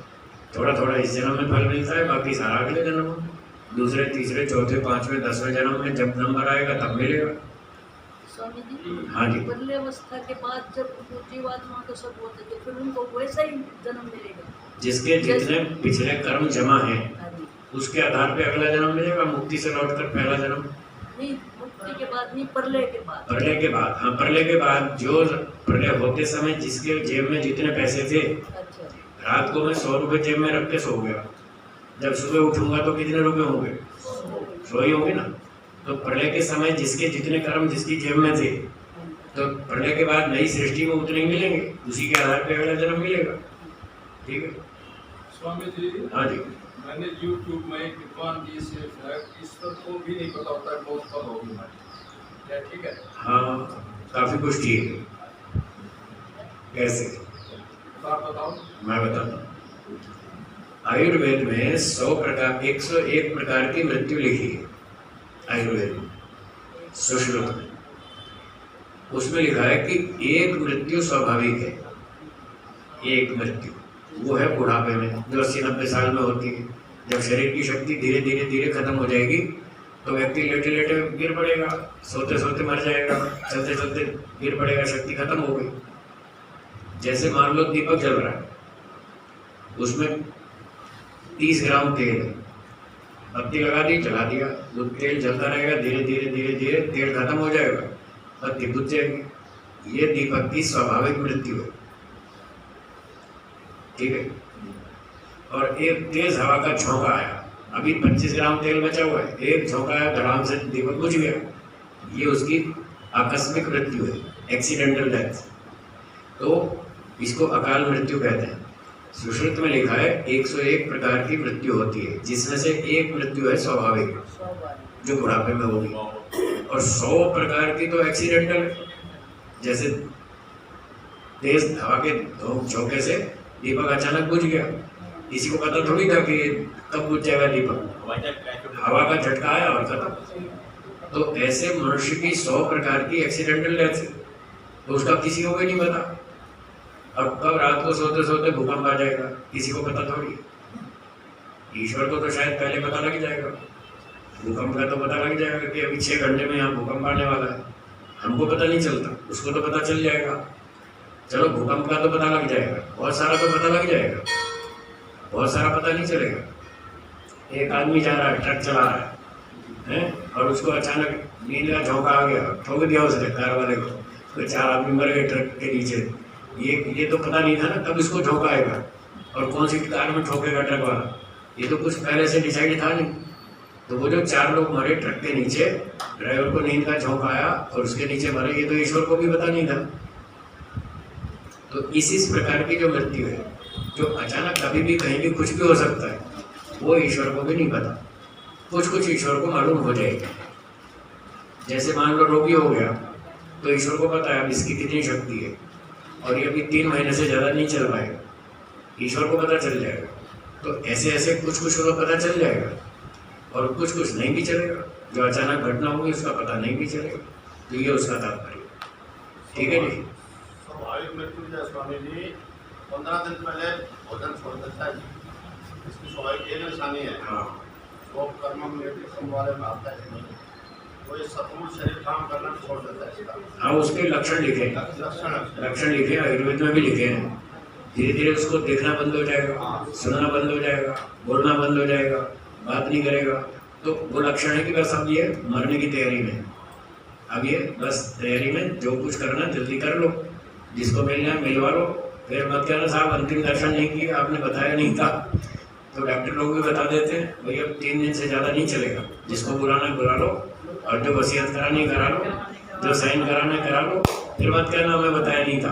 थोड़ा थोड़ा इस जन्म में फल मिलता है, बाकी सारा अगले जन्म में, दूसरे, तीसरे, चौथे, 5वें, 10वें जन्म में जब नंबर आएगा तब मिलेगा। स्वामी जी, हाँ जी। बदले अवस्था के बाद जब जीवात्मा को सब होते तो फिर उनको वैसा ही जन्म मिलेगा। जिसके जितने पिछले कर्म जमा हैं हाँ जी। उसके आधार पे अगला जन्म मिलेगा, मुक्ति से लौटकर पहला जन्म। नहीं, मुक्ति के बाद नहीं, प्रलय के बाद। प्रलय के बाद, हाँ, प्रलय के बाद जो प्रलय होते समय जिसके जेब में जितने पैसे थे, अच्छा, रात को मैं 100 रुपये जेब में रख के सो गया, जब सुबह उठूंगा तो कितने रुपए होंगे? 100 ही होंगे ना। तो प्रलय के समय जिसके जितने कर्म जिसकी जेब में थे, तो प्रलय के बाद नई सृष्टि में उतने ही मिलेंगे, उसी के आधार पे अगला जन्म मिलेगा। ठीक है स्वामी जी, हाँ जी। मैंने YouTube में एक विद्वान जी से ईश्वर को भी नहीं पता होता है बहुत कब होगी हमारी, क्या ठीक है? हाँ, काफी कुछ ठीक है। कैसे? तो आप बताओ। मैं बताता हूँ। आयुर्वेद में 101 प्रकार की मृत्यु लिखी है। आयुर्वेद में, सुश्रुत में, उसमें लिखा है कि एक मृत्यु स्वाभाविक है। एक मृत्यु वो है बुढ़ापे में, जो 80-90 साल में होती है, जब शरीर की शक्ति धीरे धीरे धीरे खत्म हो जाएगी तो व्यक्ति लेटे लेटे गिर पड़ेगा, सोते सोते मर जाएगा, चलते चलते गिर पड़ेगा, शक्ति खत्म हो गई। जैसे मान लो दीपक जल रहा है, उसमें 30 ग्राम तेल है, बत्ती लगा दी, जला दिया, वो तेल जलता रहेगा, धीरे धीरे धीरे धीरे तेल खत्म हो जाएगा, बत्ती बुझ जाएगी। ये दीपक की स्वाभाविक मृत्यु है। ठीक है। और एक तेज हवा का झोंका आया, अभी 25 ग्राम तेल बचा हुआ है, एक झोंका आया, धड़ाम से दीपक बुझ गया, ये उसकी आकस्मिक मृत्यु है, एक्सीडेंटल डेथ। तो इसको अकाल मृत्यु कहते हैं। सुश्रुत में लिखा है 101 प्रकार की मृत्यु होती है, जिसमें से एक मृत्यु है स्वाभाविक, जो बुढ़ापे में होगी, और 100 प्रकार की तो एक्सीडेंटल है। जैसे तेज हवा के झोंके से दीपक अचानक बुझ गया, किसी को पता थोड़ी था कि कब बुझ जाएगा दीपक, हवा का झटका आया और खत्म। तो ऐसे मनुष्य की 100 प्रकार की एक्सीडेंटल डेथ है, तो उसका किसी को भी नहीं पता। अब कब रात को सोते सोते भूकंप आ जाएगा, किसी को पता थोड़ी। ईश्वर को तो शायद पहले पता लग जाएगा, भूकंप का तो पता लग जाएगा कि अभी 6 घंटे में यहाँ भूकंप आने वाला है, हमको पता नहीं चलता, उसको तो पता चल जाएगा। चलो भूकंप का तो पता लग जाएगा, बहुत सारा तो पता लग जाएगा, बहुत सारा पता नहीं चलेगा। एक आदमी जा रहा है, ट्रक चला रहा है, और उसको अचानक नींद का झोंका आ गया, ठोक दिया उसने कार वाले को, तो 4 आदमी मर गए ट्रक के नीचे। ये तो पता नहीं था ना कब इसको झोंका आएगा और कौन सी कार में ठोकेगा ट्रक वाला, ये तो कुछ पहले से डिसाइड था नहीं। तो वो जो 4 लोग मरे ट्रक के नीचे, ड्राइवर को नींद का झोंका आया और उसके नीचे मरे, ये तो ईश्वर को भी पता नहीं था। तो इस प्रकार की जो मृत्यु है, जो अचानक कभी भी कहीं भी कुछ भी हो सकता है, वो ईश्वर को भी नहीं पता, कुछ ईश्वर को मालूम हो जाएगा। जैसे मान लो रोगी हो गया, तो ईश्वर को पता है अब इसकी कितनी शक्ति है, और ये अभी 3 महीने से ज़्यादा नहीं चल पाएगा, ईश्वर को पता चल जाएगा। तो ऐसे ऐसे कुछ को पता चल जाएगा, और कुछ नहीं भी चलेगा, जो अचानक घटना होगी उसका पता नहीं भी चलेगा। तो ये उसका तात्पर्य। ठीक है जी। स्वाभाविक मृत्यु जो है स्वामी जी, 15 दिन पहले भोजन छोड़ देता है, इसकी स्वाभाविक एक निशानी है। हाँ, वो कर्म में वाले में आता है, वो ये सतमुख शरीर काम करना छोड़ देता है इसका। हाँ, उसके लक्षण लिखे हैं, लक्षण लिखे हैं, आयुर्वेद में भी लिखे हैं। धीरे धीरे उसको देखना बंद हो जाएगा, सुनना बंद हो जाएगा, बोलना बंद हो जाएगा, बात नहीं करेगा, तो वो लक्षण है कि बस अब ये मरने की तैयारी में, अब ये बस तैयारी में जो कुछ करना जल्दी कर लो, जिसको मिलना है मिलवा लो। फिर मत कहना साहब अंतिम दर्शन नहीं किया, आपने बताया नहीं था। तो डॉक्टर लोग भी बता देते हैं भाई अब 3 दिन से ज़्यादा नहीं चलेगा, जिसको बुलाना है बुला लो, और जो वसीयत करानी करा लो, जो साइन कराना है करा लो। फिर मत कहना हमें बताया नहीं था।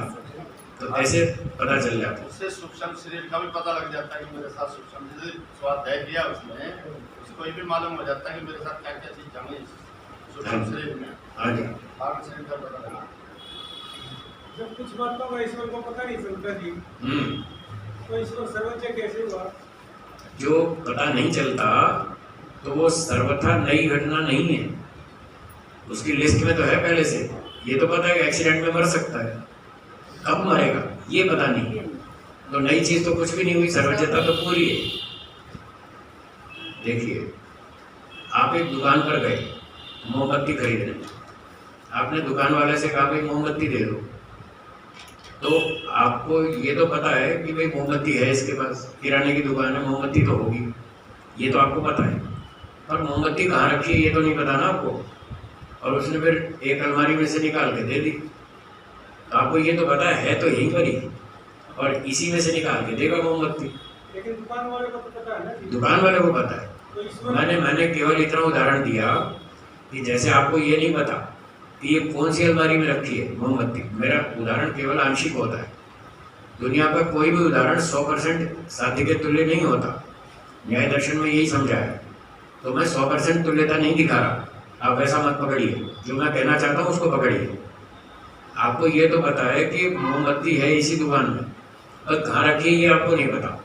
तो ऐसे पता चल जाता है। उससे सूक्ष्म शरीर का भी पता लग जाता है कि मेरे साथ सूक्ष्म जैसे स्वाध्याय किया उसने, उसको ये भी मालूम हो जाता है कि मेरे साथ क्या क्या चीज़ जमी सूक्ष्म शरीर में। हाँ जी, कारण शरीर का पता लगा। जब कुछ बातों का ईश्वर को पता नहीं चलता जी, तो ईश्वर सर्वोच्च कैसे हुआ? जो पता नहीं चलता तो वो सर्वथा नई घटना नहीं है, उसकी लिस्ट में तो है पहले से। ये तो पता है एक्सीडेंट में मर सकता है, कब मरेगा ये पता नहीं। तो नई चीज तो कुछ भी नहीं हुई, सर्वज्ञता तो पूरी है। देखिए, आप एक दुकान पर गए मोमबत्ती खरीदने, आपने दुकान वाले से कहा भाई मोमबत्ती दे दो, तो आपको ये तो पता है कि भाई मोमबत्ती है इसके पास, किराने की दुकान है, मोमबत्ती तो होगी, ये तो आपको पता है। पर मोमबत्ती कहाँ रखी है ये तो नहीं पता ना आपको। और उसने फिर एक अलमारी में से निकाल के दे दी, तो आपको ये तो पता है तो यहीं पर ही, और इसी में से निकाल के देगा मोमबत्ती। लेकिन दुकान वाले को तो पता है ना जी। दुकान वाले को पता है। तो ईश्वर मैंने केवल इतना उदाहरण दिया कि जैसे आपको ये नहीं पता कि ये कौन सी अलमारी में रखी है मोमबत्ती, मेरा उदाहरण केवल आंशिक होता है। दुनिया का कोई भी उदाहरण 100% साध्य के तुल्य नहीं होता। न्याय दर्शन में यही समझा है। तो मैं 100% तुल्यता नहीं दिखा रहा, आप ऐसा मत पकड़िए, जो मैं कहना चाहता हूँ उसको पकड़िए। आपको ये तो पता है कि मोमबत्ती है इसी दुकान में, पर कहाँ रखी है ये आपको नहीं पता।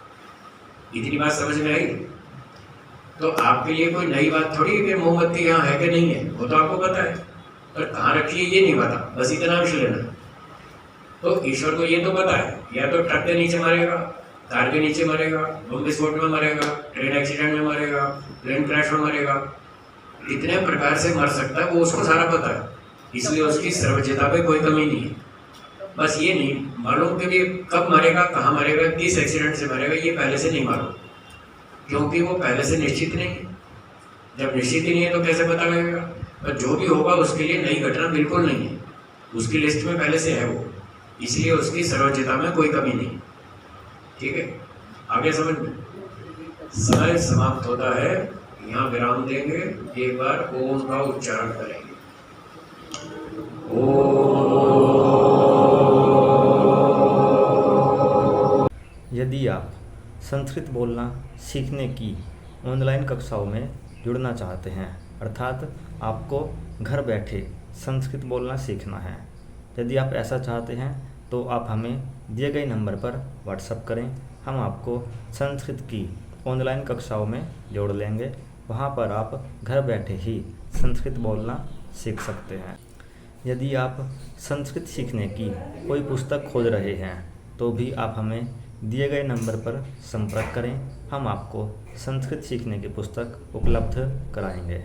इतनी बात समझ में आई? तो आपके लिए कोई नई बात थोड़ी है कि मोमबत्ती यहाँ है कि नहीं है, वो तो आपको पता है, पर कहाँ रखी है ये नहीं पता, बस इतना अंश लेना। तो ईश्वर को ये तो पता है, या तो ट्रक के नीचे मरेगा, कार के नीचे मरेगा, बम विस्फोट में मरेगा, ट्रेन एक्सीडेंट में मरेगा, प्लेन क्रैश में मरेगा, इतने प्रकार से मर सकता है, वो उसको सारा पता है। इसलिए उसकी सर्वज्ञता पे कोई कमी नहीं है। बस ये नहीं मालूम कि ये कब मरेगा, कहाँ मरेगा, किस एक्सीडेंट से मरेगा, ये पहले से नहीं मालूम, क्योंकि वो पहले से निश्चित नहीं है। जब निश्चित ही नहीं है तो कैसे पता लगेगा? और जो भी होगा उसके लिए नई घटना बिल्कुल नहीं है, उसकी लिस्ट में पहले से है वो, इसलिए उसकी सर्वज्ञता में कोई कमी नहीं। ठीक है, आगे समझ में। समय समाप्त होता है, यहाँ विराम देंगे, एक बार ओम का उच्चारण करेंगे। यदि आप संस्कृत बोलना सीखने की ऑनलाइन कक्षाओं में जुड़ना चाहते हैं, अर्थात आपको घर बैठे संस्कृत बोलना सीखना है, यदि आप ऐसा चाहते हैं तो आप हमें दिए गए नंबर पर व्हाट्सएप करें, हम आपको संस्कृत की ऑनलाइन कक्षाओं में जोड़ लेंगे। वहाँ पर आप घर बैठे ही संस्कृत बोलना सीख सकते हैं। यदि आप संस्कृत सीखने की कोई पुस्तक खोज रहे हैं तो भी आप हमें दिए गए नंबर पर संपर्क करें, हम आपको संस्कृत सीखने की पुस्तक उपलब्ध कराएंगे।